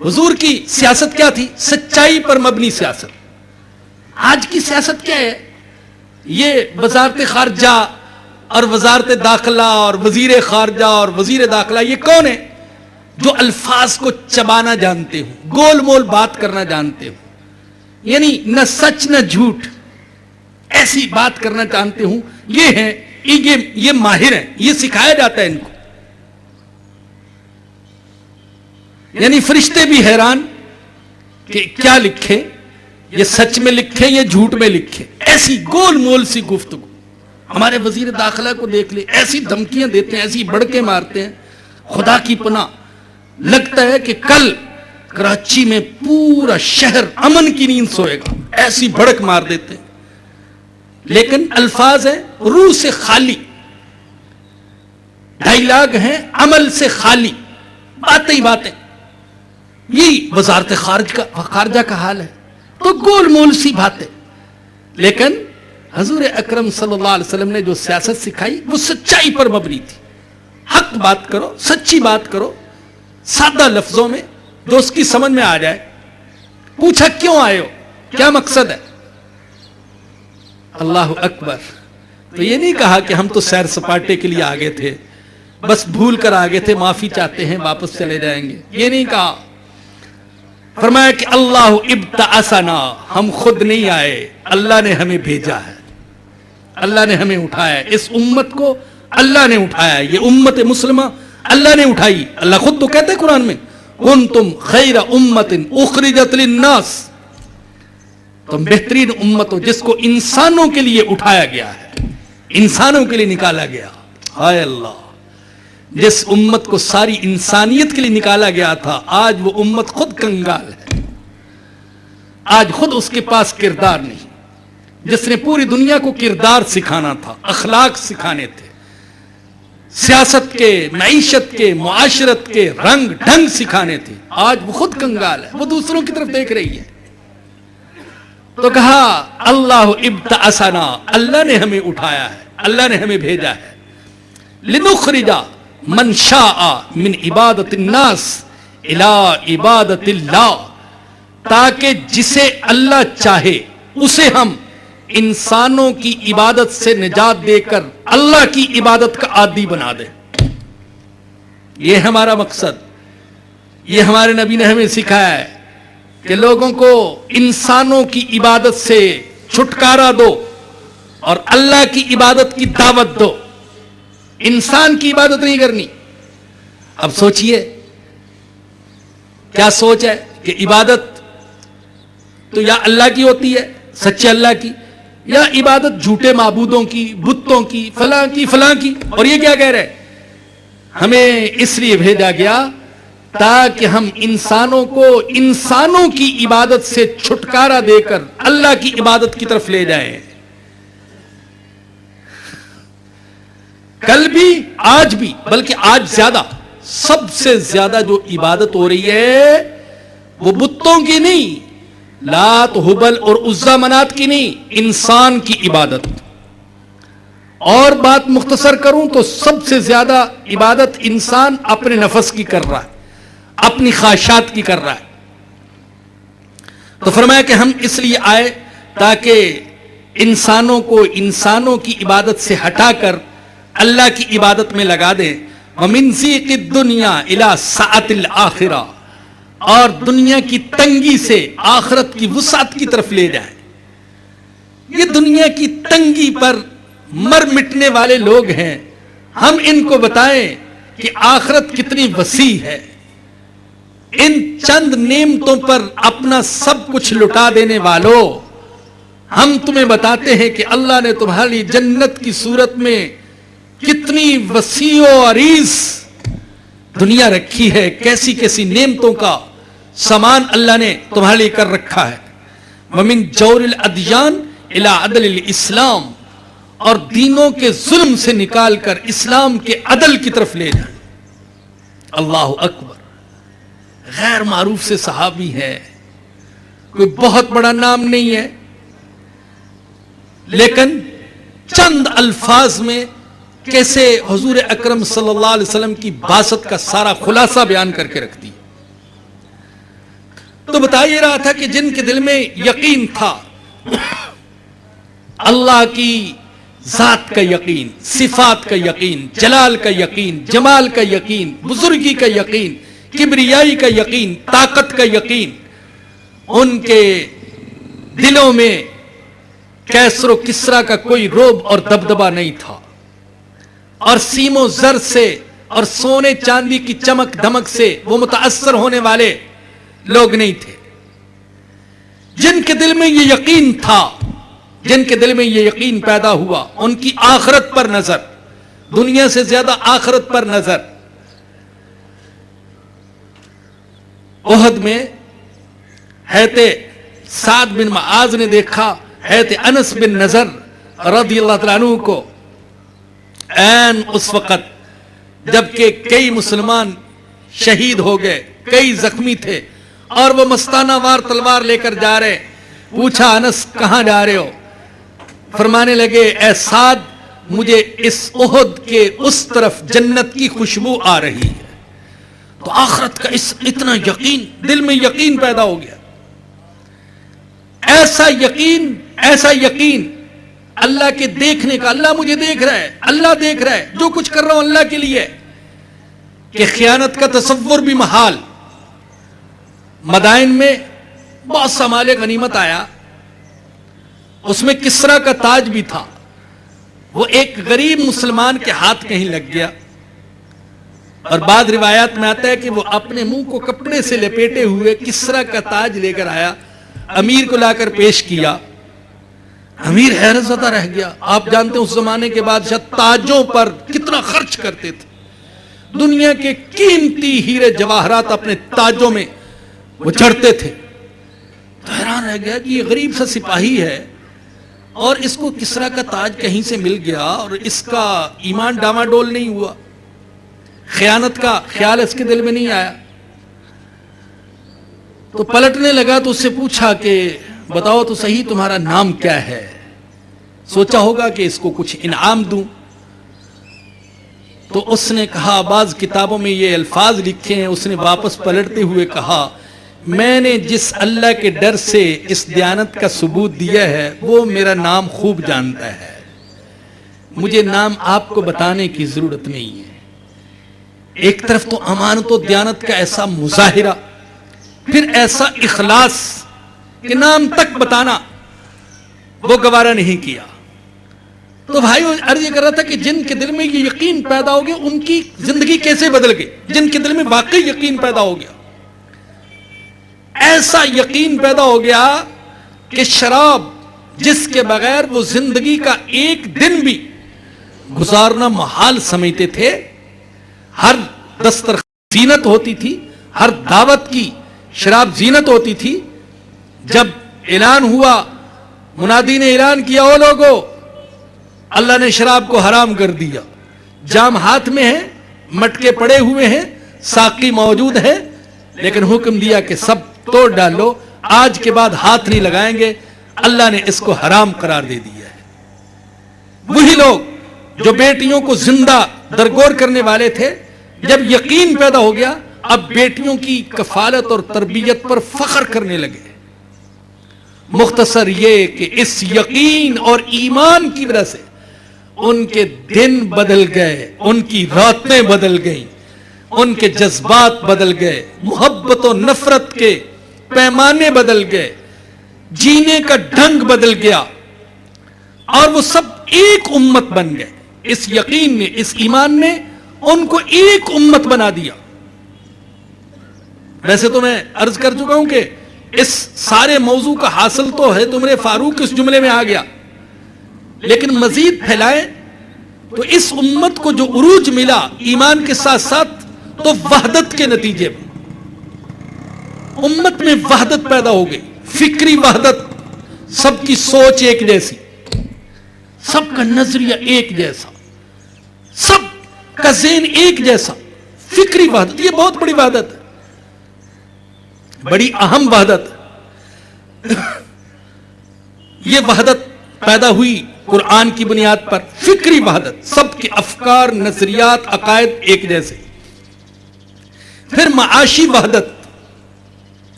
[SPEAKER 3] حضور کی سیاست کیا تھی؟ سچائی پر مبنی سیاست۔ آج کی سیاست کیا ہے؟ یہ وزارت خارجہ اور وزارت داخلہ اور وزیر خارجہ اور وزیر داخلہ، یہ کون ہے جو الفاظ کو چبانا جانتے ہوں، گول مول بات کرنا جانتے ہوں، یعنی نہ سچ نہ جھوٹ، ایسی بات کرنا جانتے ہوں؟ یہ ہیں، یہ ماہر ہیں، یہ سکھایا جاتا ہے ان کو۔ یعنی فرشتے بھی حیران کہ کیا لکھے، یہ سچ میں لکھے یا جھوٹ میں لکھے، ایسی گول مول سی گفتگو۔ ہمارے وزیر داخلہ کو دیکھ لے، ایسی دھمکیاں دیتے ہیں، ایسی بڑکے مارتے ہیں، خدا کی پناہ لگتا ہے کہ کل کراچی میں پورا شہر امن کی نیند سوئے گا، ایسی بڑک مار دیتے ہیں۔ لیکن الفاظ ہیں روح سے خالی، ڈائیلاگ ہیں عمل سے خالی، باتیں ہی باتیں۔ یہی وزارت خارجہ کا حال ہے، تو گول مول سی باتیں۔ لیکن حضور اکرم صلی اللہ علیہ وسلم نے جو سیاست سکھائی وہ سچائی پر مبنی تھی۔ حق بات کرو، سچی بات کرو، سادہ لفظوں میں جو اس کی سمجھ میں آ جائے۔ پوچھا کیوں آئے ہو، کیا مقصد ہے؟ اللہ اکبر۔ تو یہ نہیں کہا کہ ہم تو سیر سپاٹے کے لیے آگے تھے، بس بھول کر آگے تھے، معافی چاہتے ہیں، واپس چلے جائیں گے، یہ نہیں کہا۔ فرمایا کہ اللہ ابتعثنا، ہم خود نہیں آئے، اللہ نے ہمیں بھیجا ہے، اللہ نے ہمیں اٹھایا ہے، اس امت کو اللہ نے اٹھایا ہے، یہ امت مسلمہ اللہ نے اٹھائی۔ اللہ خود تو کہتے ہیں قرآن میں، کنتم خیر امت اخرجت للناس، تم بہترین امت ہو جس کو انسانوں کے لیے اٹھایا گیا ہے، انسانوں کے لیے نکالا گیا۔ ہائے اللہ، جس امت کو ساری انسانیت کے لیے نکالا گیا تھا، آج وہ امت خود کنگال ہے، آج خود اس کے پاس کردار نہیں۔ جس نے پوری دنیا کو کردار سکھانا تھا، اخلاق سکھانے تھے، سیاست کے، معیشت کے، معاشرت کے رنگ ڈھنگ سکھانے تھے، آج وہ خود کنگال ہے، وہ دوسروں کی طرف دیکھ رہی ہے۔ تو کہا اللہ ابتعثنا، اللہ نے ہمیں اٹھایا ہے، اللہ نے ہمیں بھیجا ہے، لنخرج من شاء من عبادت الناس الی عبادت اللہ، تاکہ جسے اللہ چاہے اسے ہم انسانوں کی عبادت سے نجات دے کر اللہ کی عبادت کا عادی بنا دیں۔ یہ ہمارا مقصد، یہ ہمارے نبی نے ہمیں سکھایا ہے کہ لوگوں کو انسانوں کی عبادت سے چھٹکارا دو اور اللہ کی عبادت کی دعوت دو، انسان کی عبادت نہیں کرنی۔ اب سوچئے کیا سوچ ہے کہ عبادت تو یا اللہ کی ہوتی ہے، سچے اللہ کی، یا عبادت جھوٹے معبودوں کی، بتوں کی، فلاں کی فلاں کی۔ اور یہ کیا کہہ رہے ہیں؟ ہمیں اس لیے بھیجا گیا تاکہ ہم انسانوں کو انسانوں کی عبادت سے چھٹکارا دے کر اللہ کی عبادت کی طرف لے جائیں۔ کل بھی، آج بھی، بلکہ آج زیادہ، سب سے زیادہ جو عبادت ہو رہی ہے وہ بتوں کی نہیں، لات حبل اور عزا منات کی نہیں، انسان کی عبادت۔ اور بات مختصر کروں تو سب سے زیادہ عبادت انسان اپنے نفس کی کر رہا ہے، اپنی خواہشات کی کر رہا ہے۔ تو فرمایا کہ ہم اس لیے آئے تاکہ انسانوں کو انسانوں کی عبادت سے ہٹا کر اللہ کی عبادت میں لگا دیں۔ وَمِن ضِيقِ الدُّنْيَا إِلَى سَعَةِ الْآخِرَةِ، اور دنیا کی تنگی سے آخرت کی وسعت کی طرف لے جائیں۔ یہ دنیا کی تنگی پر مر مٹنے والے لوگ ہیں، ہم ان کو بتائیں کہ آخرت کتنی وسیع ہے۔ ان چند نعمتوں پر اپنا سب کچھ لٹا دینے والوں، ہم تمہیں بتاتے ہیں کہ اللہ نے تمہاری جنت کی صورت میں کتنی وسیع و عریض دنیا رکھی ہے، کیسی کیسی نعمتوں کا سامان اللہ نے تمہارے لیے کر رکھا ہے. ومن جور الادیان الی عدل الاسلام، اور دینوں کے ظلم سے نکال کر اسلام کے عدل کی طرف لے جائیں. اللہ اکبر. غیر معروف سے صحابی ہے، کوئی بہت بڑا نام نہیں ہے، لیکن چند الفاظ میں کیسے حضور اکرم صلی اللہ علیہ وسلم کی بعثت کا سارا خلاصہ بیان کر کے رکھ دی. تو بتا یہ رہا تھا کہ جن کے دل میں یقین تھا، اللہ کی ذات کا یقین، صفات کا یقین، جلال کا یقین، جمال کا یقین، بزرگی کا یقین، کبریائی کا یقین، طاقت کا یقین، ان کے دلوں میں کیسر و کسرا کا کوئی روب اور دبدبا نہیں تھا، اور سیم و زر سے اور سونے چاندی کی چمک دمک سے وہ متاثر ہونے والے لوگ نہیں تھے. جن کے دل میں یہ یقین تھا، جن کے دل میں یہ یقین پیدا ہوا، ان کی آخرت پر نظر، دنیا سے زیادہ آخرت پر نظر. احد میں حضرت سعد بن معاذ نے دیکھا حضرت انس بن نضر رضی اللہ تعالیٰ عنہ کو عین اس وقت جبکہ کئی مسلمان شہید ہو گئے، کئی زخمی تھے، اور وہ مستانہ وار تلوار لے کر جا رہے. پوچھا انس کہاں جا رہے ہو؟ فرمانے لگے اے سعد مجھے اس احد کے اس طرف جنت کی خوشبو آ رہی ہے. تو آخرت کا اتنا یقین، دل میں یقین پیدا ہو گیا. ایسا یقین اللہ کے دیکھنے کا، اللہ مجھے دیکھ رہا ہے، اللہ دیکھ رہا ہے، جو کچھ کر رہا ہوں اللہ کے لیے، کہ خیانت کا تصور بھی محال. مدائن میں بہت سا مال غنیمت آیا، اس میں کسرا کا تاج بھی تھا. وہ ایک غریب مسلمان کے ہاتھ کہیں لگ گیا، اور بعض روایات میں آتا ہے کہ وہ اپنے منہ کو کپڑے سے لپیٹے ہوئے کسرا کا تاج لے کر آیا، امیر کو لا کر پیش کیا. امیر حیرت زدہ رہ گیا. آپ جانتے ہیں اس زمانے کے بادشاہ تاجوں پر کتنا خرچ کرتے تھے، دنیا کے قیمتی ہیرے جواہرات اپنے تاجوں میں وہ چڑھتے تھے. تو حیران رہ گیا کہ یہ غریب سا سپاہی ہے اور اس کو کسرا کا تاج کہیں سے مل گیا اور اس کا ایمان ڈاماڈول نہیں ہوا، خیانت کا خیال اس کے دل میں نہیں آیا. تو پلٹنے لگا تو اس سے پوچھا کہ بتاؤ تو صحیح تمہارا نام کیا ہے؟ سوچا ہوگا کہ اس کو کچھ انعام دوں. تو اس نے کہا، بعض کتابوں میں یہ الفاظ لکھے ہیں، اس نے واپس پلٹتے ہوئے کہا میں نے جس اللہ کے ڈر سے اس دیانت کا ثبوت دیا ہے وہ میرا نام خوب جانتا ہے، مجھے نام آپ کو بتانے کی ضرورت نہیں ہے. ایک طرف تو امانت و دیانت کا ایسا مظاہرہ، پھر ایسا اخلاص کہ نام تک بتانا وہ گوارا نہیں کیا. تو بھائیو عرض یہ کر رہا تھا کہ جن کے دل میں یہ یقین پیدا ہو گیا ان کی زندگی کیسے بدل گئی. جن کے دل میں واقعی یقین پیدا ہو گیا، ایسا یقین پیدا ہو گیا کہ شراب جس کے بغیر وہ زندگی کا ایک دن بھی گزارنا محال سمجھتے تھے، ہر دسترخوان زینت ہوتی تھی، ہر دعوت کی شراب زینت ہوتی تھی. جب اعلان ہوا، منادی نے اعلان کیا او لوگو اللہ نے شراب کو حرام کر دیا، جام ہاتھ میں ہے، مٹکے پڑے ہوئے ہیں، ساقی موجود ہے، لیکن حکم دیا کہ سب توڑ ڈالو، آج کے بعد ہاتھ نہیں لگائیں گے، اللہ نے اس کو حرام قرار دے دیا ہے. وہی لوگ جو بیٹیوں کو زندہ درگور کرنے والے تھے، جب یقین پیدا ہو گیا اب بیٹیوں کی کفالت اور تربیت پر فخر کرنے لگے. مختصر یہ کہ اس یقین اور ایمان کی وجہ سے ان کے دن بدل گئے، ان کی راتیں بدل گئیں، ان کے جذبات بدل گئے، محبت و نفرت کے پیمانے بدل گئے، جینے کا ڈھنگ بدل گیا، اور وہ سب ایک امت بن گئے. اس یقین نے، اس ایمان نے ان کو ایک امت بنا دیا. ویسے تو میں عرض کر چکا ہوں کہ اس سارے موضوع کا حاصل تو ہے عمر فاروق اس جملے میں آ گیا، لیکن مزید پھیلائیں تو اس امت کو جو عروج ملا ایمان کے ساتھ ساتھ تو وحدت کے نتیجے میں امت میں وحدت پیدا ہو گئی، فکری وحدت، سب کی سوچ ایک جیسی، سب کا نظریہ ایک جیسا، سب کا ذہن ایک جیسا، فکری وحدت۔ یہ بہت بڑی وحدت ہے، بڑی اہم وحدت ہے۔ یہ وحدت پیدا ہوئی قرآن کی بنیاد پر، فکری وحدت، سب کے افکار، نظریات، عقائد ایک جیسے۔ پھر معاشی وحدت،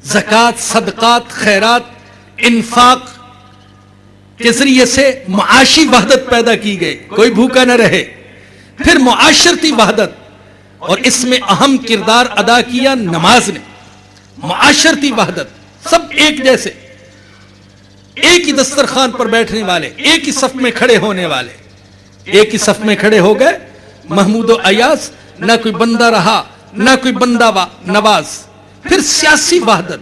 [SPEAKER 3] زکوٰۃ، صدقات، خیرات، انفاق کے ذریعے سے معاشی وحدت پیدا کی گئی، کوئی بھوکا نہ رہے۔ پھر معاشرتی وحدت، اور اس میں اہم کردار ادا کیا نماز نے۔ معاشرتی وحدت، سب ایک جیسے، ایک ہی دسترخوان پر بیٹھنے والے، ایک ہی صف میں کھڑے ہونے والے، ایک ہی صف میں کھڑے ہو گئے، محمود و ایاز، نہ کوئی بندہ رہا نہ کوئی بندہ نواز۔ پھر سیاسی وحدت،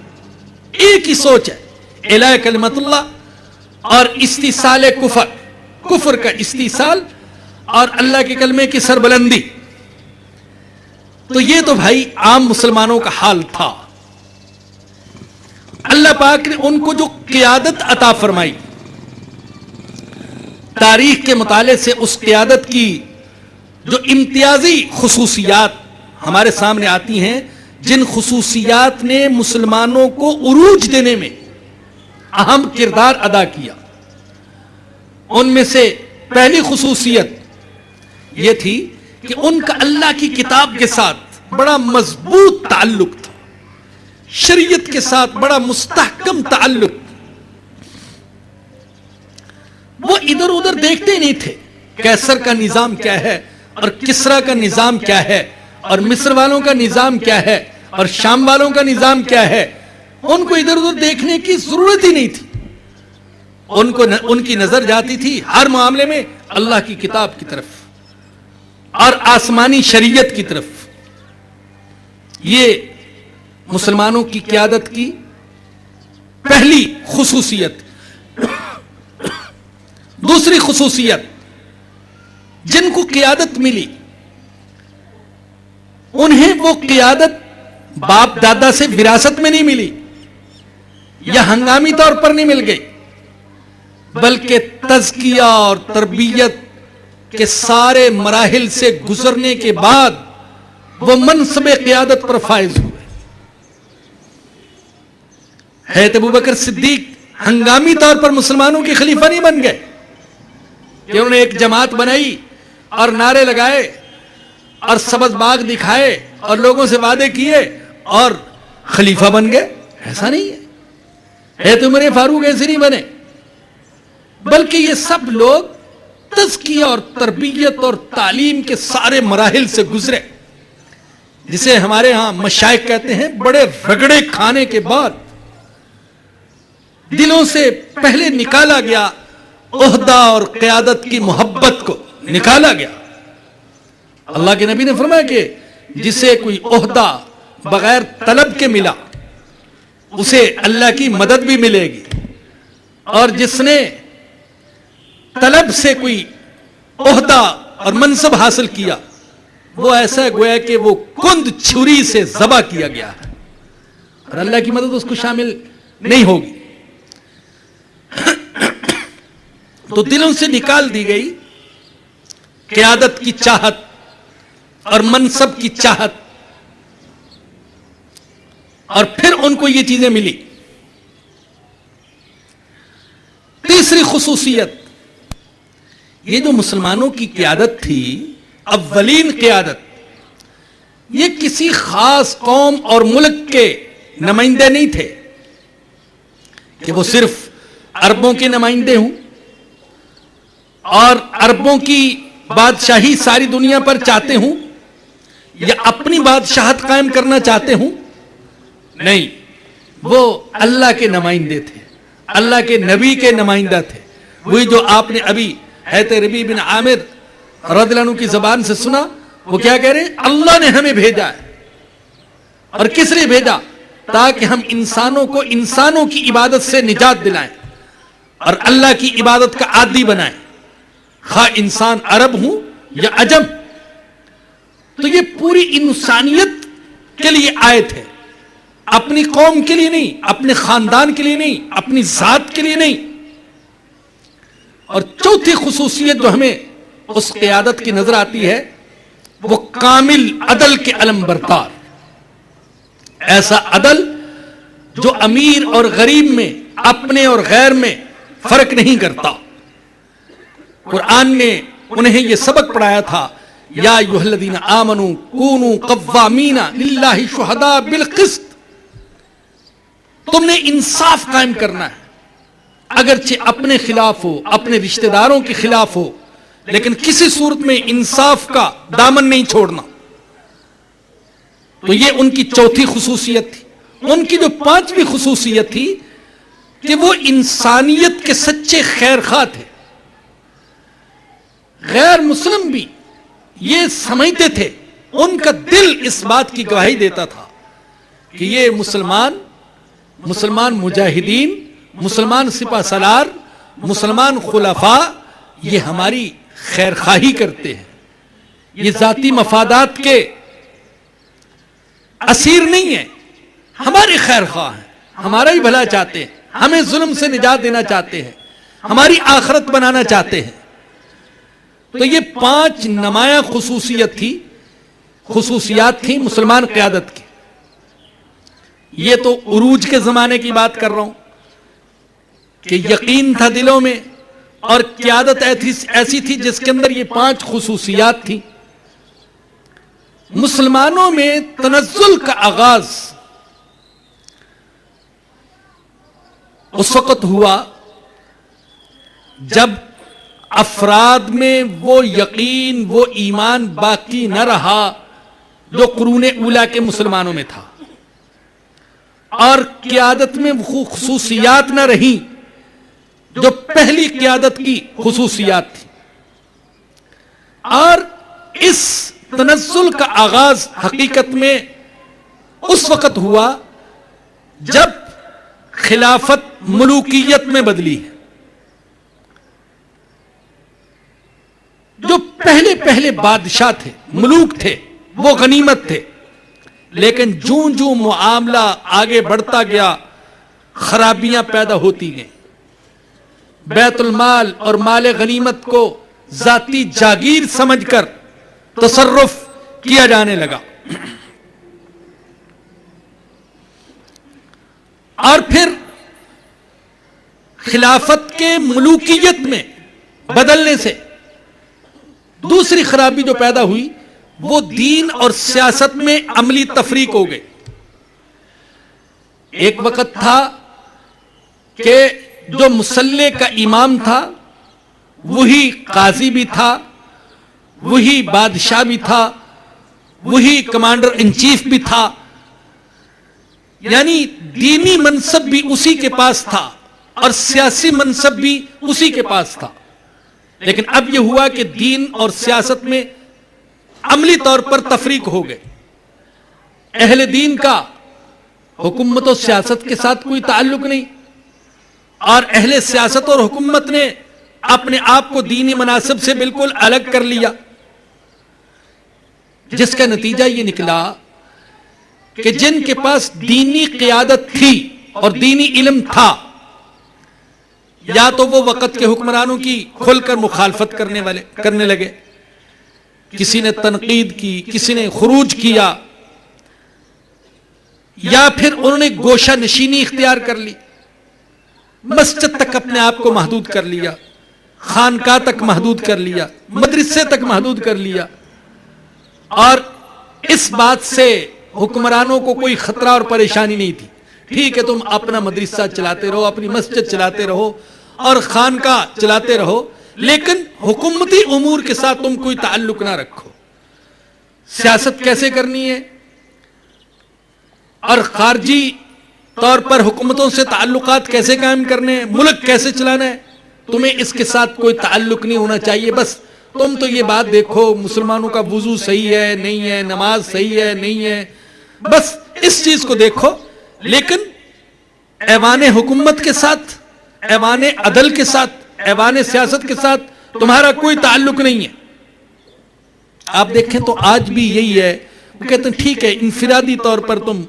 [SPEAKER 3] ایک ہی سوچ ہے، اعلاء کلمت اللہ اور استیصال کفر، کفر کا استیصال اور اللہ کے کلمے کی سربلندی۔ تو یہ تو بھائی عام مسلمانوں کا حال تھا۔ اللہ پاک نے ان کو جو قیادت عطا فرمائی، تاریخ کے مطالعے سے اس قیادت کی جو امتیازی خصوصیات ہمارے سامنے آتی ہیں، جن خصوصیات نے مسلمانوں کو عروج دینے میں اہم کردار ادا کیا، ان میں سے پہلی خصوصیت یہ تھی کہ ان کا اللہ کی کتاب کے ساتھ بڑا مضبوط تعلق تھا، شریعت کے ساتھ بڑا مستحکم تعلق۔ وہ ادھر ادھر دیکھتے نہیں تھے کیسر کا نظام کیا ہے اور کسرا کا نظام کیا ہے اور مصر والوں کا نظام کیا ہے اور شام والوں کا نظام کیا ہے، ان کو ادھر ادھر دیکھنے کی ضرورت ہی نہیں تھی۔ ان کی نظر جاتی تھی ہر معاملے میں اللہ کی کتاب کی طرف اور آسمانی شریعت کی طرف۔ یہ مسلمانوں کی قیادت کی پہلی خصوصیت۔ دوسری خصوصیت، جن کو قیادت ملی انہیں وہ قیادت باپ دادا سے وراثت میں نہیں ملی یا ہنگامی طور پر نہیں مل گئی، بلکہ تزکیہ اور تربیت کے سارے مراحل سے گزرنے کے بعد وہ منصب قیادت پر فائز ہوئے۔ حضرت ابوبکر صدیق ہنگامی طور پر مسلمانوں کے خلیفہ نہیں بن گئے کہ انہوں نے ایک جماعت بنائی اور نعرے لگائے اور سبز باغ دکھائے اور لوگوں سے وعدے کیے اور خلیفہ بن گئے، ایسا نہیں ہے۔ حضرت عمر فاروق ایسے نہیں بنے، بلکہ یہ سب لوگ تزکیہ اور تربیت اور تعلیم کے سارے مراحل سے گزرے، جسے ہمارے ہاں مشائخ کہتے ہیں بڑے رگڑے کھانے کے بعد دلوں سے پہلے نکالا گیا عہدہ اور قیادت کی محبت کو نکالا گیا۔ اللہ کے نبی نے فرمایا کہ جسے کوئی عہدہ بغیر طلب کے ملا اسے اللہ کی مدد بھی ملے گی، اور جس نے طلب سے کوئی عہدہ اور منصب حاصل کیا وہ ایسا گویا کہ وہ کند چھری سے ذبح کیا گیا ہے، اور اللہ کی مدد اس کو شامل نہیں ہوگی۔ تو دلوں سے نکال دی گئی قیادت کی چاہت اور منصب کی چاہت، اور پھر ان کو یہ چیزیں ملی۔ تیسری خصوصیت، یہ جو مسلمانوں کی قیادت تھی، اولین قیادت، یہ کسی خاص قوم اور ملک کے نمائندے نہیں تھے کہ وہ صرف عربوں کے نمائندے ہوں اور عربوں کی بادشاہی ساری دنیا پر چاہتے ہوں یا اپنی بادشاہت قائم کرنا چاہتے ہوں، نہیں، وہ اللہ کے نمائندے تھے، اللہ کے نبی کے نمائندہ تھے۔ وہی جو آپ نے ابھی حضرت ربیع بن عامر رضی اللہ عنہ کی زبان سے سنا، وہ کیا کہہ رہے ہیں؟ اللہ نے ہمیں بھیجا ہے۔ اور کس لیے بھیجا؟ تاکہ ہم انسانوں کو انسانوں کی عبادت سے نجات دلائیں اور اللہ کی عبادت کا عادی بنائیں۔ خواہ انسان عرب ہوں یا عجم. تو یہ پوری انسانیت کے لیے آیت ہے، اپنی قوم کے لیے نہیں، اپنے خاندان کے لیے نہیں، اپنی ذات کے لیے نہیں. اور چوتھی خصوصیت جو ہمیں اس قیادت کی نظر آتی ہے وہ کامل عدل کے علم بردار. ایسا عدل جو امیر اور غریب میں، اپنے اور غیر میں فرق نہیں کرتا. قرآن نے انہیں یہ سبق پڑھایا تھا، یا ایھا الذین آمنوا کونوا قوامین للہ شہداء بالقسط. تم نے انصاف قائم کرنا ہے، اگرچہ اپنے خلاف ہو، اپنے رشتہ داروں کے خلاف ہو، لیکن کسی صورت میں انصاف کا دامن نہیں چھوڑنا. تو یہ ان کی چوتھی خصوصیت تھی. ان کی جو پانچویں خصوصیت تھی کہ وہ انسانیت کے سچے خیر خواہ تھے. غیر مسلم بھی یہ سمجھتے تھے، ان کا دل اس بات کی گواہی دیتا تھا کہ یہ مسلمان مجاہدین، مسلمان سپہ سالار، مسلمان خلفاء یہ ہماری خیر خواہی کرتے ہیں، یہ ذاتی مفادات کے اسیر نہیں ہیں، ہمارے خیر خواہ ہیں، ہمارا ہی بھلا چاہتے ہیں، ہمیں ظلم سے نجات دینا چاہتے ہیں، ہماری آخرت بنانا چاہتے ہیں. تو یہ 5 نمایاں خصوصیات تھیں مسلمان قیادت کی. یہ تو عروج کے زمانے کی بات کر رہا ہوں کہ یقین تھا دلوں میں، اور قیادت ایسی تھی جس کے اندر یہ 5 خصوصیات تھیں. مسلمانوں میں تنزل کا آغاز اس وقت ہوا جب افراد میں وہ یقین، وہ ایمان باقی نہ رہا جو قرون اولیٰ کے مسلمانوں میں تھا، اور قیادت میں وہ خصوصیات نہ رہی جو پہلی قیادت کی خصوصیات تھی. اور اس تنزل کا آغاز حقیقت میں اس وقت ہوا جب خلافت ملوکیت میں بدلی ہے. جو پہلے بادشاہ تھے، ملوک تھے، وہ غنیمت تھے، لیکن جوں معاملہ آگے بڑھتا گیا خرابیاں پیدا ہوتی گئیں. بیت المال اور مال غنیمت کو ذاتی جاگیر سمجھ کر تصرف کیا جانے لگا، اور پھر خلافت کے ملوکیت میں بدلنے سے دوسری خرابی جو پیدا ہوئی وہ دین اور سیاست میں عملی تفریق ہو گئی. ایک وقت تھا کہ جو مسلح کا امام تھا وہی قاضی بھی تھا، وہی بادشاہ بھی تھا، وہی کمانڈر ان چیف بھی تھا، یعنی دینی منصب بھی اسی کے پاس تھا اور سیاسی منصب بھی اسی کے پاس تھا. لیکن اب یہ ہوا کہ دین اور سیاست میں عملی طور پر تفریق ہو گئے. اہل دین کا حکومت و سیاست کے ساتھ کوئی تعلق نہیں، اور اہل سیاست اور حکومت نے اپنے آپ کو دینی مناصب سے بالکل الگ کر لیا، جس کا نتیجہ یہ نکلا کہ جن کے پاس دینی قیادت تھی اور دینی علم تھا، یا تو وہ وقت کے حکمرانوں کی کھل کر مخالفت کرنے لگے، کسی نے تنقید کی، کسی نے خروج کیا، یا پھر انہوں نے گوشہ نشینی اختیار کر لی، مسجد تک اپنے آپ کو محدود کر لیا، خانقاہ تک محدود کر لیا، مدرسے تک محدود کر لیا. اور اس بات سے حکمرانوں کو کوئی خطرہ اور پریشانی نہیں تھی. ٹھیک ہے، تم اپنا مدرسہ چلاتے رہو، اپنی مسجد چلاتے رہو اور خانقاہ چلاتے رہو، لیکن حکومتی امور کے ساتھ تم کوئی تعلق نہ رکھو. سیاست کیسے کرنی ہے اور خارجی طور پر حکومتوں سے تعلقات کیسے قائم کرنے ہیں، ملک کیسے چلانا ہے، تمہیں اس کے ساتھ کوئی تعلق نہیں ہونا چاہیے. بس تم تو یہ بات دیکھو مسلمانوں کا وضو صحیح ہے نہیں ہے، نماز صحیح ہے نہیں ہے، بس اس چیز کو دیکھو. لیکن ایوان حکومت کے ساتھ، ایوان عدل کے ساتھ، ایوان سیاست کے ساتھ تمہارا کوئی تعلق نہیں ہے. آپ دیکھیں تو آج بھی یہی ہے. وہ کہتے ہیں ٹھیک ہے انفرادی طور پر تم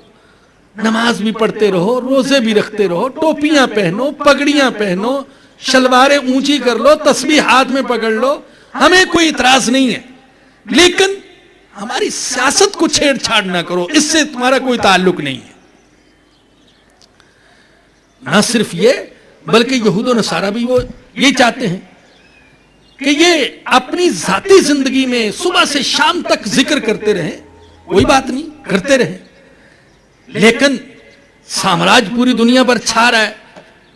[SPEAKER 3] نماز بھی پڑھتے رہو, روزے بھی رکھتے رہو, ٹوپیاں پہنو, پگڑیاں پہنو, شلواریں اونچی کر لو, تسبیح ہاتھ میں پکڑ لو, ہمیں کوئی اعتراض نہیں ہے, لیکن ہماری سیاست کو چھیڑ چھاڑ نہ کرو, اس سے تمہارا کوئی تعلق نہیں ہے. نہ صرف یہ بلکہ یہود و نصارہ بھی وہ یہ چاہتے ہیں کہ یہ اپنی ذاتی زندگی میں صبح سے شام تک ذکر کرتے رہیں, کوئی بات نہیں کرتے رہیں, لیکن سامراج پوری دنیا پر چھا رہا ہے,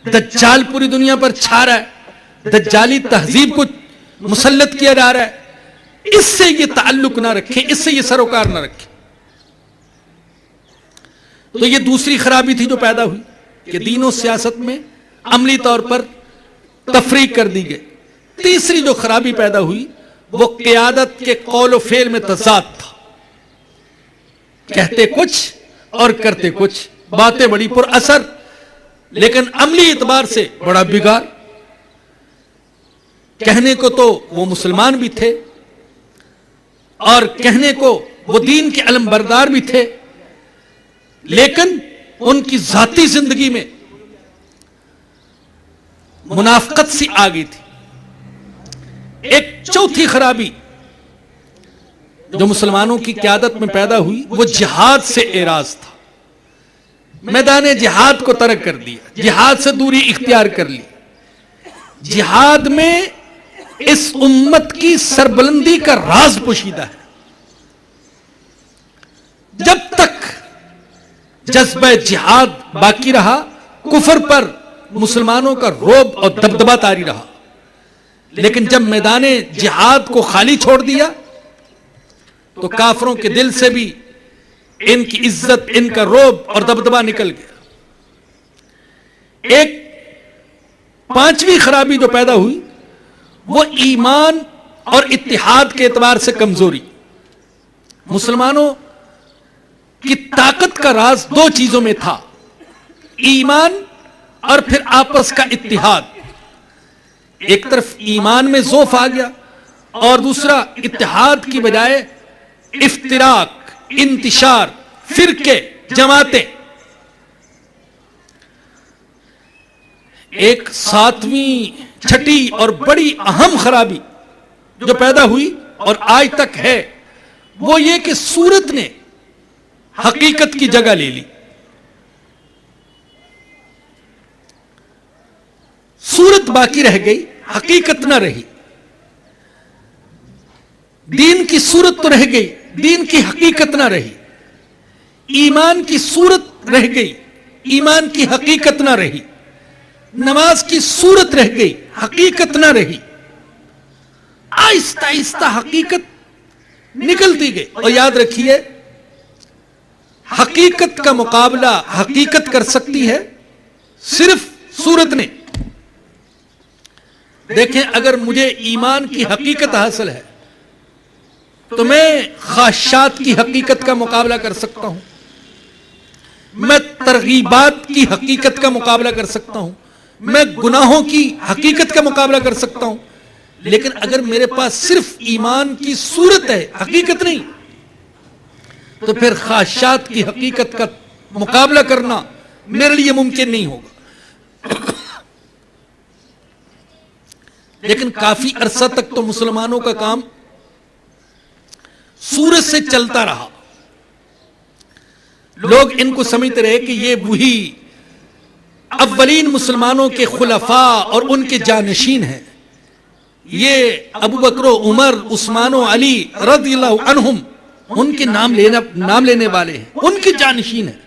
[SPEAKER 3] دجال پوری دنیا پر چھا رہا ہے, دجالی تہذیب کو مسلط کیا جا رہا ہے, اس سے یہ تعلق نہ رکھیں, اس سے یہ سروکار نہ رکھیں. تو یہ دوسری خرابی تھی جو پیدا ہوئی کہ دین و سیاست میں عملی طور پر تفریق کر دی گئی. تیسری جو خرابی پیدا ہوئی وہ قیادت کے قول و فعل میں تضاد تھا. کہتے کچھ اور کرتے کچھ, باتیں بڑی پر اثر لیکن عملی اعتبار سے بڑا بگاڑ. کہنے کو تو وہ مسلمان بھی تھے اور کہنے کو وہ دین کے علم بردار بھی تھے, لیکن ان کی ذاتی زندگی میں منافقت سی آ گئی تھی. ایک چوتھی خرابی جو مسلمانوں کی قیادت میں پیدا ہوئی وہ جہاد سے اعراض تھا. میدان جہاد کو ترک کر دیا, جہاد سے دوری اختیار کر لی. جہاد میں اس امت کی سربلندی کا راز پوشیدہ ہے. جب تک جذبہ جہاد باقی رہا کفر پر مسلمانوں کا رعب اور دبدبہ طاری رہا, لیکن جب میدان جہاد کو خالی چھوڑ دیا تو کافروں کے دل سے بھی ان کی عزت, ان کا رعب اور دبدبہ نکل گیا. ایک پانچویں خرابی جو پیدا ہوئی وہ ایمان اور اتحاد کے اعتبار سے کمزوری. مسلمانوں کی طاقت کا راز دو چیزوں میں تھا, ایمان اور پھر آپس کا اتحاد. ایک طرف ایمان میں ضعف آ گیا اور دوسرا اتحاد کی بجائے افتراق, انتشار, فرقے, جماعتیں. ایک ساتویں چھٹی اور بڑی اہم خرابی جو پیدا ہوئی اور آج تک ہے وہ یہ کہ سورت نے حقیقت کی جگہ لے لی. سورت باقی رہ گئی, حقیقت نہ رہی. دین کی صورت تو رہ گئی, دین کی حقیقت نہ رہی. ایمان کی صورت رہ گئی, ایمان کی حقیقت نہ رہی. نماز کی صورت رہ گئی, حقیقت نہ رہی. آہستہ آہستہ حقیقت نکلتی گئی. اور یاد رکھیے حقیقت کا مقابلہ حقیقت کر سکتی ہے صرف صورت نے. دیکھیں اگر مجھے ایمان کی حقیقت حاصل ہے تو میں خواہشات کی حقیقت کا مقابلہ کر سکتا ہوں, میں ترغیبات کی حقیقت کا مقابلہ کر سکتا ہوں, میں گناہوں کی حقیقت کا مقابلہ کر سکتا ہوں. لیکن اگر میرے پاس صرف ایمان کی صورت ہے, حقیقت نہیں, تو پھر خواہشات کی حقیقت کا مقابلہ کرنا میرے لیے ممکن نہیں ہوگا. لیکن کافی عرصہ تک تو مسلمانوں کا کام صورت سے چلتا رہا. لوگ ان کو سمجھتے رہے کہ یہ وہی اولین مسلمانوں کے خلفاء اور ان کے جانشین ہیں, یہ ابو بکر و عمر, عثمان و علی رضی اللہ عنہم ان کے نام لینے والے ہیں, ان کے جانشین ہیں.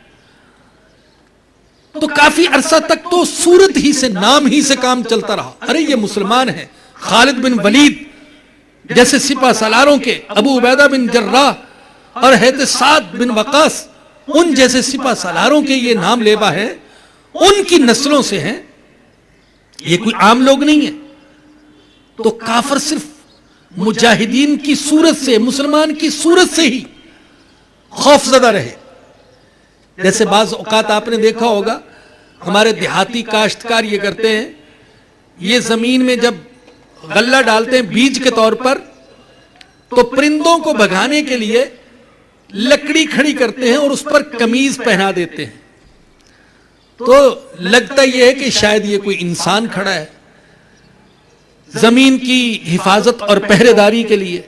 [SPEAKER 3] تو کافی عرصہ تک تو صورت ہی سے, نام ہی سے کام چلتا رہا. ارے یہ مسلمان ہیں, خالد بن ولید جیسے سپہ سالاروں کے, ابو عبیدہ بن جراح اور حضرت سعد بن وقاص ان جیسے سپہ سالاروں کے یہ نام لیوا ہے, ان کی نسلوں سے ہیں, یہ کوئی عام لوگ نہیں ہیں. تو کافر صرف مجاہدین کی صورت سے, مسلمان کی صورت سے ہی خوف زدہ رہے. جیسے بعض اوقات آپ نے دیکھا ہوگا ہمارے دیہاتی کاشتکار یہ کرتے ہیں, یہ زمین میں جب غلہ ڈالتے ہیں بیج کے طور پر، تو پرندوں کو بھگانے کے لیے لکڑی کھڑی کرتے ہیں اور اس پر قمیض پہنا دیتے ہیں، تو لگتا یہ ہے کہ شاید یہ کوئی انسان کھڑا ہے زمین کی حفاظت اور پہرے داری کے لیے،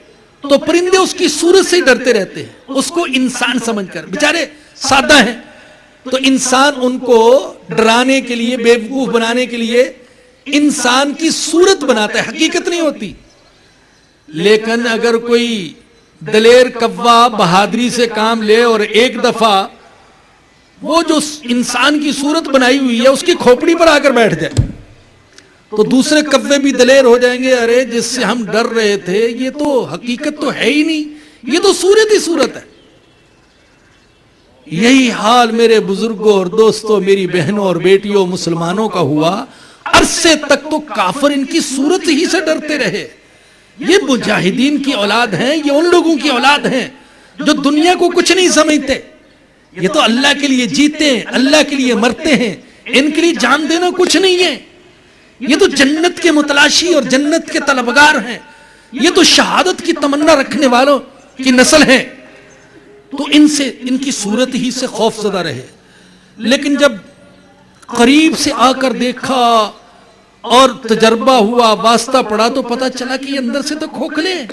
[SPEAKER 3] تو پرندے اس کی صورت سے ہی ڈرتے رہتے ہیں، اس کو انسان سمجھ کر، بیچارے سادہ ہیں، تو انسان ان کو ڈرانے کے لیے، بیوقوف بنانے کے لیے انسان کی صورت بناتا ہے، حقیقت نہیں ہوتی۔ لیکن اگر کوئی دلیر کوا بہادری سے کام لے اور ایک دفعہ وہ جو انسان کی صورت بنائی ہوئی ہے اس کی کھوپڑی پر آ کر بیٹھ جائے، تو دوسرے کوے بھی دلیر ہو جائیں گے، ارے جس سے ہم ڈر رہے تھے یہ تو حقیقت تو ہے ہی نہیں، یہ تو صورت ہی صورت ہے۔ یہی حال میرے بزرگوں اور دوستوں، میری بہنوں اور بیٹیوں مسلمانوں کا ہوا، عرصے تک تو کافر ان کی صورت ہی سے ڈرتے رہے۔ یہ مجاہدین کی اولاد ہیں، یہ ان لوگوں کی اولاد ہیں جو دنیا کو کچھ نہیں سمجھتے، یہ تو اللہ کے لیے جیتے ہیں، اللہ کے لیے مرتے ہیں، ان کے لیے جان دینا کچھ نہیں ہے، یہ تو جنت کے متلاشی اور جنت کے طلبگار ہیں، یہ تو شہادت کی تمنا رکھنے والوں کی نسل ہیں، تو ان سے، ان کی صورت ہی سے خوف زدہ رہے۔ لیکن جب قریب سے آ کر دیکھا اور تجربہ ہوا، واسطہ پڑا، تو پتا چلا کہ یہ اندر سے تو کھوکھلے ہیں،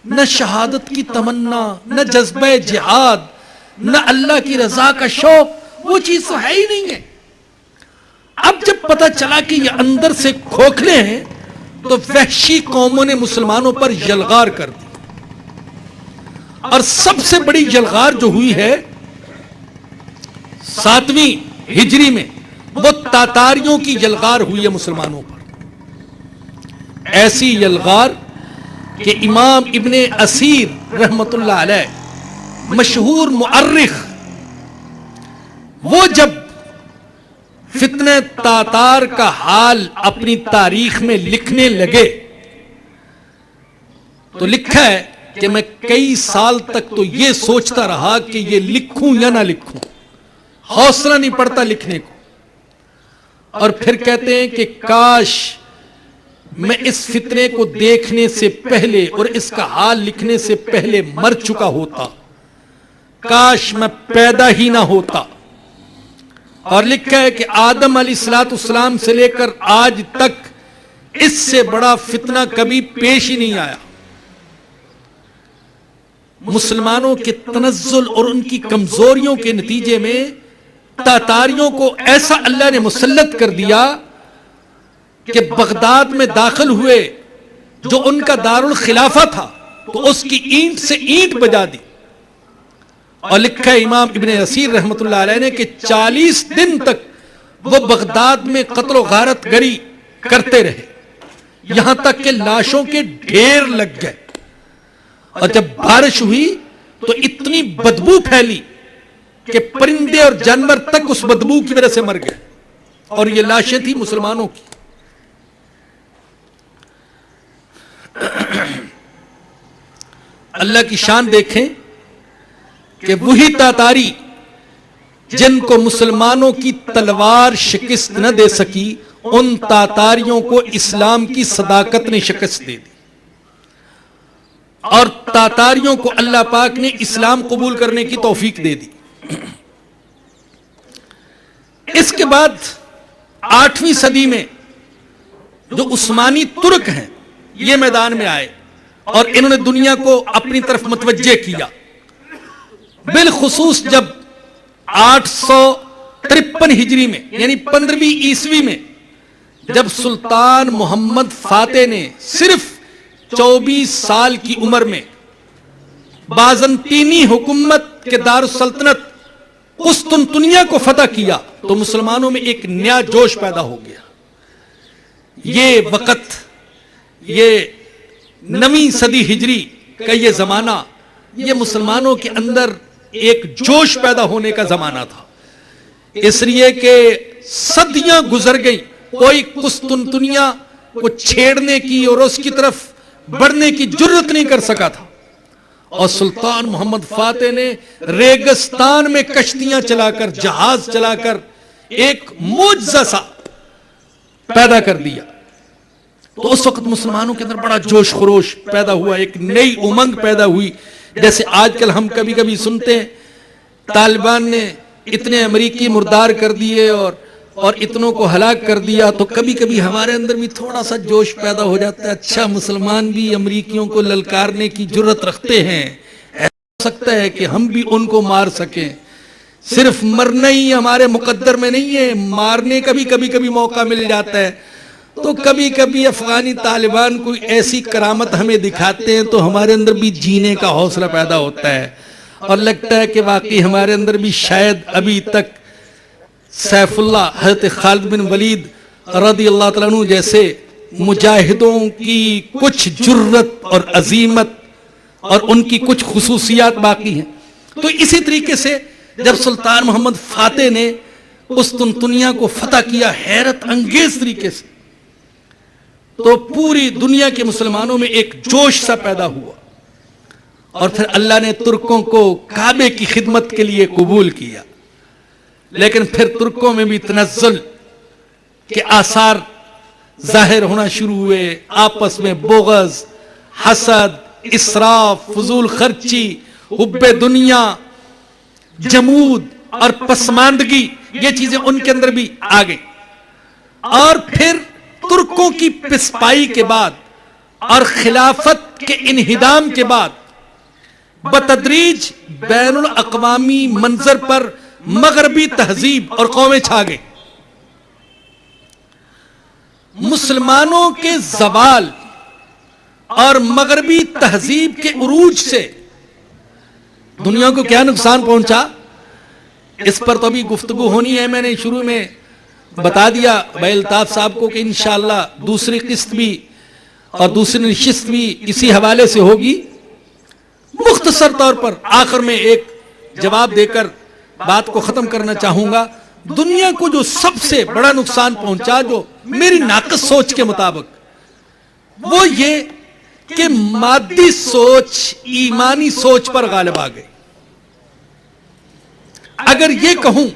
[SPEAKER 3] نہ شہادت کی تمنا، نہ جذبہ جہاد، نہ اللہ کی رضا کا شوق، وہ چیز تو ہے ہی نہیں ہے۔ اب جب پتا چلا کہ یہ اندر سے کھوکھلے ہیں، تو وحشی قوموں نے مسلمانوں پر یلغار کر دی، اور سب سے بڑی یلغار جو ہوئی ہے 7ویں ہجری میں، وہ تاتاریوں کی یلغار ہوئی ہے مسلمانوں پر، ایسی یلغار کہ امام ابن اسیر رحمت اللہ علیہ، مشہور مؤرخ، وہ جب فتنہ تاتار کا حال اپنی تاریخ میں لکھنے لگے تو لکھا ہے کہ میں کئی سال تک تو یہ سوچتا رہا کہ یہ لکھوں یا نہ لکھوں، حوصلہ نہیں پڑتا لکھنے کو، اور پھر کہتے ہیں کہ کاش میں اس فتنے کو دیکھنے سے پہلے اور اس کا حال لکھنے سے پہلے مر چکا ہوتا، کاش میں پیدا ہی نہ ہوتا۔ اور لکھا ہے کہ آدم علیہ السلام سے لے کر آج تک اس سے بڑا فتنہ کبھی پیش ہی نہیں آیا۔ مسلمانوں کے تنزل اور ان کی کمزوریوں کے نتیجے میں تاتاریوں کو ایسا اللہ نے مسلط کر دیا کہ بغداد میں داخل ہوئے، جو ان کا دارالخلافہ تھا، تو اس کی اینٹ سے اینٹ بجا دی، اور لکھا ہے امام ابن اسیر رحمت اللہ علیہ نے کہ 40 دن تک وہ بغداد میں قتل و غارت گری کرتے رہے، یہاں تک کہ لاشوں کے ڈھیر لگ گئے، اور جب بارش ہوئی تو اتنی بدبو پھیلی کہ پرندے اور جانور تک اس بدبو کی وجہ سے مر گئے، اور یہ لاشیں تھیں مسلمانوں کی۔ اللہ کی شان دیکھیں کہ وہی تاتاری جن کو مسلمانوں کی تلوار شکست نہ دے سکی، ان تاتاریوں کو اسلام کی صداقت نے شکست دے دی، اور تاتاریوں کو اللہ پاک نے اسلام قبول کرنے کی توفیق دے دی۔ اس کے بعد 8ویں صدی میں جو عثمانی ترک ہیں یہ میدان میں آئے، اور انہوں نے دنیا کو اپنی طرف متوجہ کیا، بالخصوص جب 853 ہجری میں یعنی 15ویں عیسوی میں جب سلطان محمد فاتح نے صرف 24 سال کی عمر میں بازنطینی حکومت کے دارالسلطنت قسطنطنیہ کو فتح کیا، تو مسلمانوں میں ایک نیا جوش پیدا ہو گیا۔ یہ وقت، یہ 9ویں صدی ہجری کا یہ زمانہ، یہ مسلمانوں کے اندر ایک جوش پیدا ہونے کا زمانہ تھا، اس لیے کہ صدیاں گزر گئی، کوئی قسطنطنیہ کو چھیڑنے کی اور اس کی طرف بڑھنے کی جرت نہیں کر سکا تھا، اور سلطان محمد فاتح نے ریگستان میں کشتیاں چلا کر، جہاز چلا کر ایک معجزہ سا پیدا کر دیا۔ تو اس وقت مسلمانوں کے اندر بڑا جوش خروش پیدا ہوا، ایک نئی امنگ پیدا ہوئی. جیسے آج کل ہم کبھی کبھی سنتے ہیں طالبان نے اتنے امریکی مردار کر دیے اور اتنوں کو ہلاک کر دیا، تو کبھی کبھی ہمارے اندر بھی تھوڑا سا جوش پیدا ہو جاتا ہے، اچھا مسلمان بھی امریکیوں کو للکارنے کی جرت رکھتے ہیں، ایسا ہو سکتا ہے کہ ہم بھی ان کو مار سکیں. صرف مرنا ہی ہمارے مقدر میں نہیں ہے، مارنے کا بھی کبھی کبھی موقع مل جاتا ہے. تو کبھی کبھی افغانی طالبان کوئی ایسی کرامت ہمیں دکھاتے ہیں تو ہمارے اندر بھی جینے کا حوصلہ پیدا ہوتا ہے، اور لگتا ہے کہ واقعی ہمارے اندر بھی شاید ابھی تک سیف اللہ حضرت خالد بن ولید رضی اللہ تعالیٰ عنہ جیسے مجاہدوں کی کچھ جرت اور عظیمت اور ان کی کچھ خصوصیات باقی ہیں. تو اسی طریقے سے جب سلطان محمد فاتح نے قسطنطنیہ کو فتح کیا حیرت انگیز طریقے سے، تو پوری دنیا کے مسلمانوں میں ایک جوش سا پیدا ہوا، اور پھر اللہ نے ترکوں کو کعبے کی خدمت کے لیے قبول کیا. لیکن پھر ترکوں میں بھی تنزل کے آثار ظاہر ہونا شروع ہوئے، آپس میں بغض، حسد، اسراف، فضول خرچی، حب دنیا، جمود اور پسماندگی، یہ چیزیں ان کے اندر بھی آ گئی. اور پھر ترکوں کی پسپائی کے بعد اور خلافت کے انہدام کے بعد بتدریج بین الاقوامی منظر پر مغربی تہذیب اور قومیں چھا گئیں. مسلمانوں کے زوال اور مغربی تہذیب کے عروج سے دنیا کو کیا نقصان پہنچا، اس پر تو ابھی گفتگو ہونی ہے. میں نے شروع میں بتا دیا بھائی الطاف صاحب کو کہ انشاءاللہ دوسری قسط بھی اور دوسری نشست بھی اسی حوالے سے ہوگی. مختصر طور پر آخر میں ایک جواب دے کر بات کو ختم کرنا چاہوں گا. دنیا کو جو سب سے بڑا نقصان پہنچا، جو میری ناقص سوچ کے مطابق، وہ یہ کہ مادی سوچ ایمانی سوچ پر غالب آ گئی. اگر یہ کہوں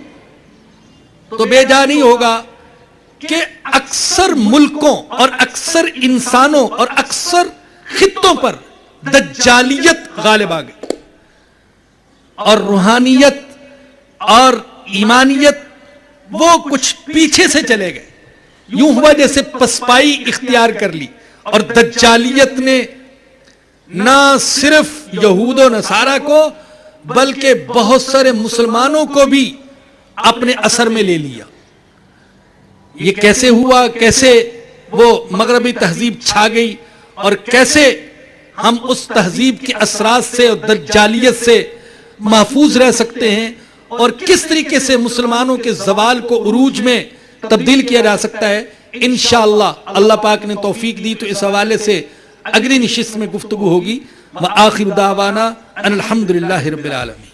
[SPEAKER 3] تو بے جا نہیں ہوگا کہ اکثر ملکوں اور اکثر انسانوں اور اکثر خطوں پر دجالیت غالب آ گئی، اور روحانیت اور ایمانیت وہ کچھ پیچھے سے چلے گئے. یوں ہوا جیسے پسپائی اختیار کر لی، اور دجالیت نے نہ صرف یہود و نصارہ کو بلکہ بہت سارے مسلمانوں کو بھی اپنے اثر میں لے لیا. یہ کیسے ہوا، کیسے وہ مغربی تہذیب چھا گئی، اور کیسے ہم اس تہذیب کے اثرات سے اور دجالیت سے محفوظ رہ سکتے ہیں، اور کس طریقے سے مسلمانوں کے زوال کو عروج میں تبدیل کیا جا سکتا ہے. انشاءاللہ اللہ پاک نے توفیق دی تو اس حوالے سے اگلی نشست میں گفتگو ہوگی. وآخر دعوانا ان الحمدللہ رب العالمین.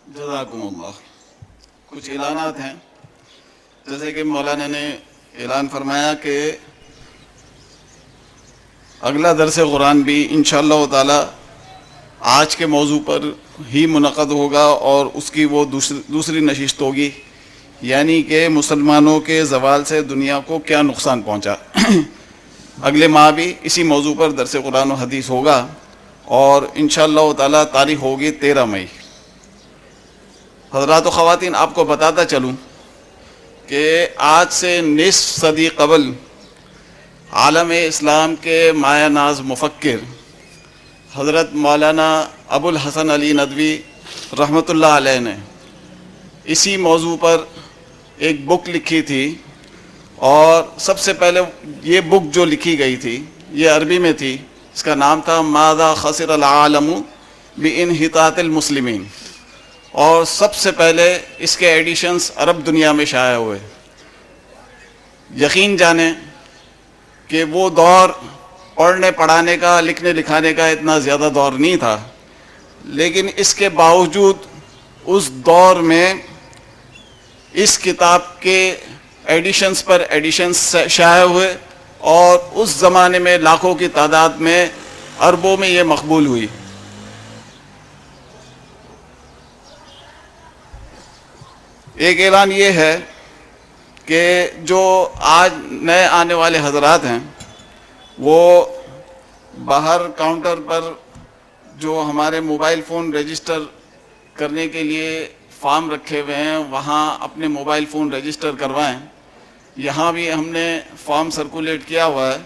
[SPEAKER 2] جزاکم اللہ. کچھ اعلانات ہیں، جیسے کہ مولانا نے اعلان فرمایا کہ اگلا درس قرآن بھی انشاءاللہ تعالی آج کے موضوع پر ہی منعقد ہوگا، اور اس کی وہ دوسری نشست ہوگی، یعنی کہ مسلمانوں کے زوال سے دنیا کو کیا نقصان پہنچا. اگلے ماہ بھی اسی موضوع پر درس قرآن و حدیث ہوگا، اور انشاءاللہ تعالی تاریخ ہوگی 13 مئی. حضرات و خواتین، آپ کو بتاتا چلوں کہ آج سے نصف صدی قبل عالم اسلام کے مایہ ناز مفکر حضرت مولانا ابو الحسن علی ندوی رحمۃ اللہ علیہ نے اسی موضوع پر ایک بک لکھی تھی. اور سب سے پہلے یہ بک جو لکھی گئی تھی یہ عربی میں تھی. اس کا نام تھا ماذا خسر العالم بانحطاط المسلمین، اور سب سے پہلے اس کے ایڈیشنز عرب دنیا میں شائع ہوئے. یقین جانیں کہ وہ دور پڑھنے پڑھانے کا، لکھنے لکھانے کا اتنا زیادہ دور نہیں تھا، لیکن اس کے باوجود اس دور میں اس کتاب کے ایڈیشنز پر ایڈیشنز شائع ہوئے، اور اس زمانے میں لاکھوں کی تعداد میں، اربوں میں یہ مقبول ہوئی. ایک اعلان یہ ہے کہ جو آج نئے آنے والے حضرات ہیں وہ باہر کاؤنٹر پر جو ہمارے موبائل فون رجسٹر کرنے کے لیے فارم رکھے ہوئے ہیں وہاں اپنے موبائل فون رجسٹر کروائیں. یہاں بھی ہم نے فارم سرکولیٹ کیا ہوا ہے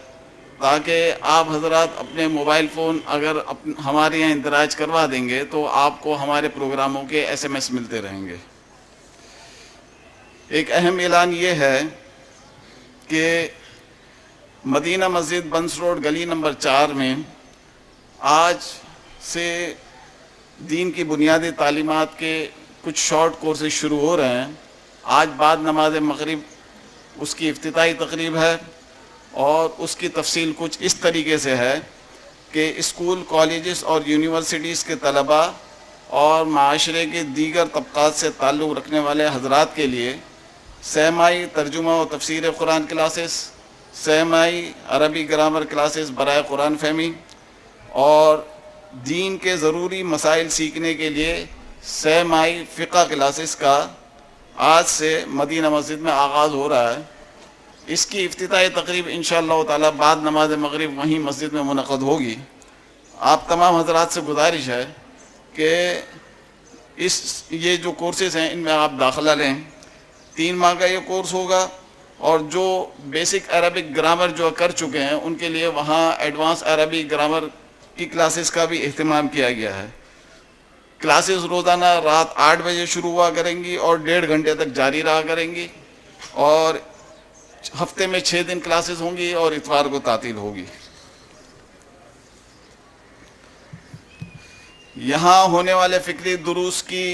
[SPEAKER 2] تاکہ آپ حضرات اپنے موبائل فون اگر ہمارے یہاں اندراج کروا دیں گے تو آپ کو ہمارے پروگراموں کے SMS ملتے رہیں گے. ایک اہم اعلان یہ ہے کہ مدینہ مسجد بنس روڈ گلی نمبر 4 میں آج سے دین کی بنیادی تعلیمات کے کچھ شارٹ کورسز شروع ہو رہے ہیں. آج بعد نماز مغرب اس کی افتتاحی تقریب ہے اور اس کی تفصیل کچھ اس طریقے سے ہے کہ اسکول کالجز اور یونیورسٹیز کے طلباء اور معاشرے کے دیگر طبقات سے تعلق رکھنے والے حضرات کے لیے سہمائی ترجمہ و تفسیر قرآن کلاسز، سہمائی عربی گرامر کلاسز برائے قرآن فہمی اور دین کے ضروری مسائل سیکھنے کے لیے سہمائی فقہ کلاسز کا آج سے مدینہ مسجد میں آغاز ہو رہا ہے. اس کی افتتاحی تقریب انشاءاللہ تعالی بعد نماز مغرب وہیں مسجد میں منعقد ہوگی. آپ تمام حضرات سے گزارش ہے کہ یہ جو کورسز ہیں ان میں آپ داخلہ لیں. 3 ماہ کا یہ کورس ہوگا اور جو بیسک عربک گرامر جو کر چکے ہیں ان کے لیے وہاں ایڈوانس عربی گرامر کی کلاسز کا بھی اہتمام کیا گیا ہے. کلاسز روزانہ رات 8 بجے شروع ہوا کریں گی اور 1.5 گھنٹے تک جاری رہا کریں گی اور ہفتے میں 6 دن کلاسز ہوں گی اور اتوار کو تعطیل ہوگی. یہاں ہونے والے فکری دروس کی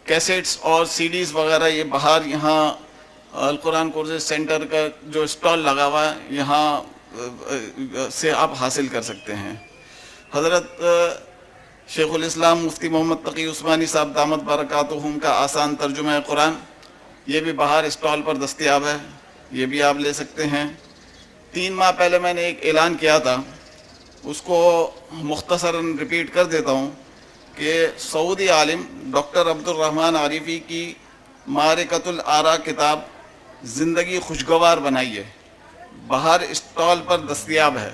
[SPEAKER 2] کیسٹس اور CDs وغیرہ یہ باہر یہاں القرآن کورسز سینٹر کا جو اسٹال لگا ہوا ہے یہاں سے آپ حاصل کر سکتے ہیں. حضرت شیخ الاسلام مفتی محمد تقی عثمانی صاحب دامت برکاتہم کا آسان ترجمہ قرآن یہ بھی باہر اسٹال پر دستیاب ہے، یہ بھی آپ لے سکتے ہیں. 3 ماہ پہلے میں نے ایک اعلان کیا تھا، اس کو مختصراً ریپیٹ کر دیتا ہوں کہ سعودی عالم ڈاکٹر عبد الرحمن عارفی کی معرکۃ الآراء کتاب زندگی خوشگوار بنائیے باہر اسٹال پر دستیاب ہے.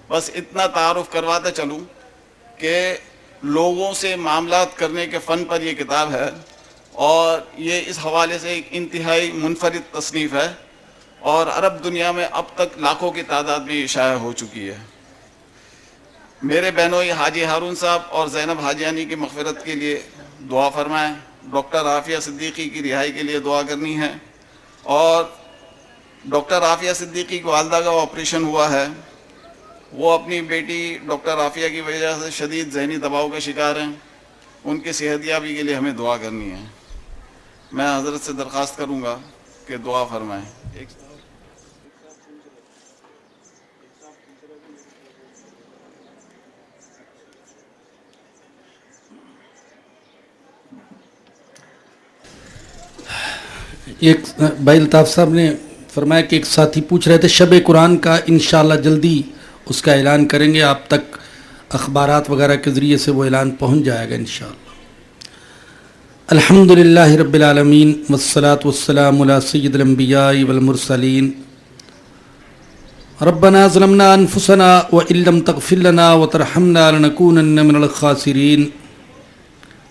[SPEAKER 2] بس اتنا تعارف کرواتا چلوں کہ لوگوں سے معاملات کرنے کے فن پر یہ کتاب ہے اور یہ اس حوالے سے ایک انتہائی منفرد تصنیف ہے اور عرب دنیا میں اب تک لاکھوں کی تعداد میں شائع ہو چکی ہے. میرے بہنوئی حاجی ہارون صاحب اور زینب حاجیانی کی مغفرت کے لیے دعا فرمائیں. ڈاکٹر عافیہ صدیقی کی رہائی کے لیے دعا کرنی ہے اور ڈاکٹر عافیہ صدیقی کی والدہ کا آپریشن ہوا ہے، وہ اپنی بیٹی ڈاکٹر عافیہ کی وجہ سے شدید ذہنی دباؤ کا شکار ہیں. ان کی صحت یابی کے لیے ہمیں دعا کرنی ہے. میں حضرت سے درخواست کروں گا کہ دعا فرمائیں.
[SPEAKER 3] ایک بھائی الطاف صاحب نے فرمایا کہ ایک ساتھی پوچھ رہے تھے شب قرآن کا انشاءاللہ جلدی اس کا اعلان کریں گے، آپ تک اخبارات وغیرہ کے ذریعے سے وہ اعلان پہنچ جائے گا انشاءاللہ. الحمدللہ رب العالمین والصلاة والسلام علی سید الانبیاء والمرسلین. ربنا ظلمنا انفسنا وان لم تغفر لنا وترحمنا لنکونن من الخاسرین.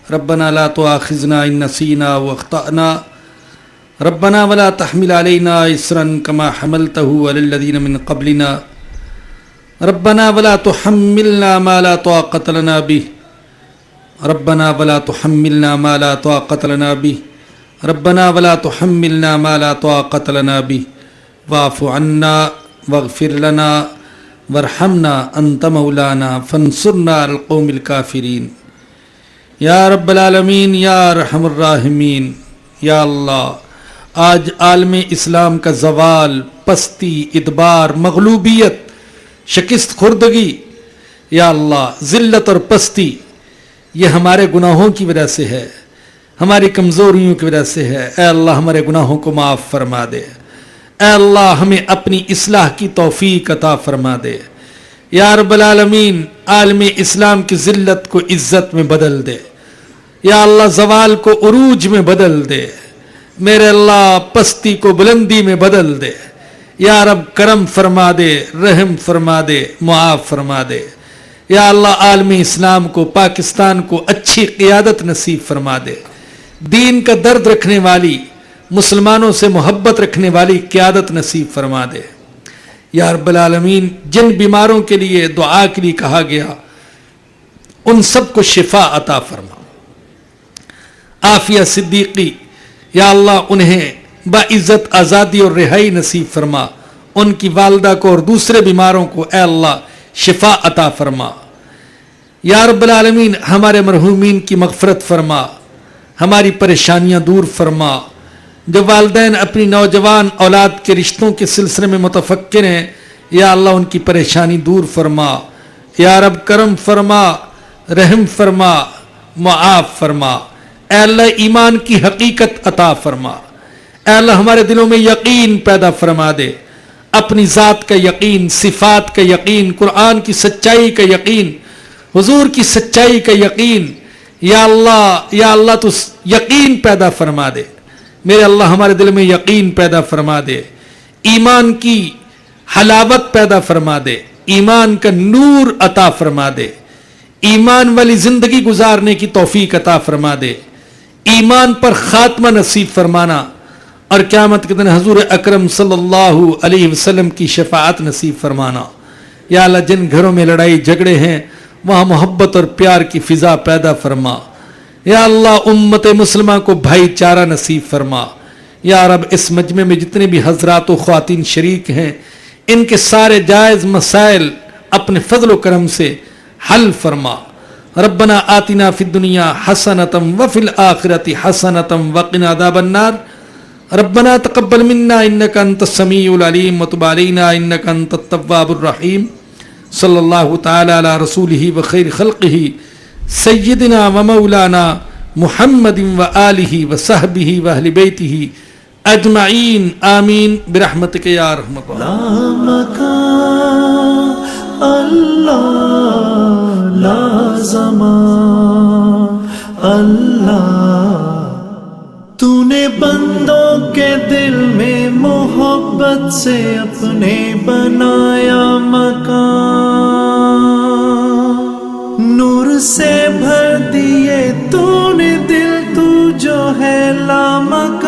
[SPEAKER 3] ربنا لا تؤاخذنا ان نسینا واخطأنا. ربنا ولا تحمل علينا إصرا كما حملته على الذين من قبلنا. ربنا ولا تحملنا ما لا طاقة لنا به. ربنا ولا تحملنا ما لا طاقة لنا به. ربنا ولا تحملنا ما لا طاقة لنا به. واعف عنا واغفر لنا وارحمنا أنت مولانا فانصرنا على القوم الكافرين. یا رب العالمین یا ارحم الراحمین. یا اللہ، آج عالم اسلام کا زوال، پستی، ادبار، مغلوبیت، شکست خوردگی، یا اللہ ذلت اور پستی یہ ہمارے گناہوں کی وجہ سے ہے، ہماری کمزوریوں کی وجہ سے ہے. اے اللہ ہمارے گناہوں کو معاف فرما دے. اے اللہ ہمیں اپنی اصلاح کی توفیق عطا فرما دے. یا رب العالمین عالم اسلام کی ذلت کو عزت میں بدل دے. یا اللہ زوال کو عروج میں بدل دے. میرے اللہ پستی کو بلندی میں بدل دے. یا رب کرم فرما دے، رحم فرما دے، معاف فرما دے۔ یا اللہ عالم اسلام کو، پاکستان کو اچھی قیادت نصیب فرما دے، دین کا درد رکھنے والی، مسلمانوں سے محبت رکھنے والی قیادت نصیب فرما دے۔ یا رب العالمین، جن بیماروں کے لیے دعا کے لیے کہا گیا ان سب کو شفا عطا فرما۔ عافیہ صدیقی، یا اللہ انہیں باعزت آزادی اور رہائی نصیب فرما، ان کی والدہ کو اور دوسرے بیماروں کو اے اللہ شفا عطا فرما۔ یا رب العالمین، ہمارے مرحومین کی مغفرت فرما، ہماری پریشانیاں دور فرما۔ جو والدین اپنی نوجوان اولاد کے رشتوں کے سلسلے میں متفکر ہیں، یا اللہ ان کی پریشانی دور فرما۔ یا رب کرم فرما، رحم فرما، معاف فرما۔ اے اللہ ایمان کی حقیقت عطا فرما۔ اے اللہ ہمارے دلوں میں یقین پیدا فرما دے، اپنی ذات کا یقین، صفات کا یقین، قرآن کی سچائی کا یقین، حضور کی سچائی کا یقین۔ یا اللہ تو یقین پیدا فرما دے میرے اللہ، ہمارے دل میں یقین پیدا فرما دے، ایمان کی حلاوت پیدا فرما دے، ایمان کا نور عطا فرما دے، ایمان والی زندگی گزارنے کی توفیق عطا فرما دے، ایمان پر خاتمہ نصیب فرمانا، اور قیامت کے دن حضور اکرم صلی اللہ علیہ وسلم کی شفاعت نصیب فرمانا۔ یا اللہ جن گھروں میں لڑائی جھگڑے ہیں وہاں محبت اور پیار کی فضا پیدا فرما۔ یا اللہ امت مسلمہ کو بھائی چارہ نصیب فرما۔ یا رب اس مجمع میں جتنے بھی حضرات و خواتین شریک ہیں ان کے سارے جائز مسائل اپنے فضل و کرم سے حل فرما۔ ربنا آتنا فی الدنیا حسنۃ وفی الآخرۃ حسنۃ وقنا عذاب النار۔ ربنا تقبل منا انك انت السميع العليم وتب علينا انك انت التواب الرحيم۔ صلی اللہ تعالی علی رسولہ وخیر خلقہ سیدنا و مولانا محمد و آلہ و صحبہ و اہل بیتہ اجمعین آمین برحمتک یا ارحم الراحمین۔
[SPEAKER 1] لا مکان اللہ، لا زمان اللہ، تو نے بندوں کے دل میں محبت سے اپنے بنایا مکان، نور سے بھر دیے تو نے دل، تو جو ہے لامکان۔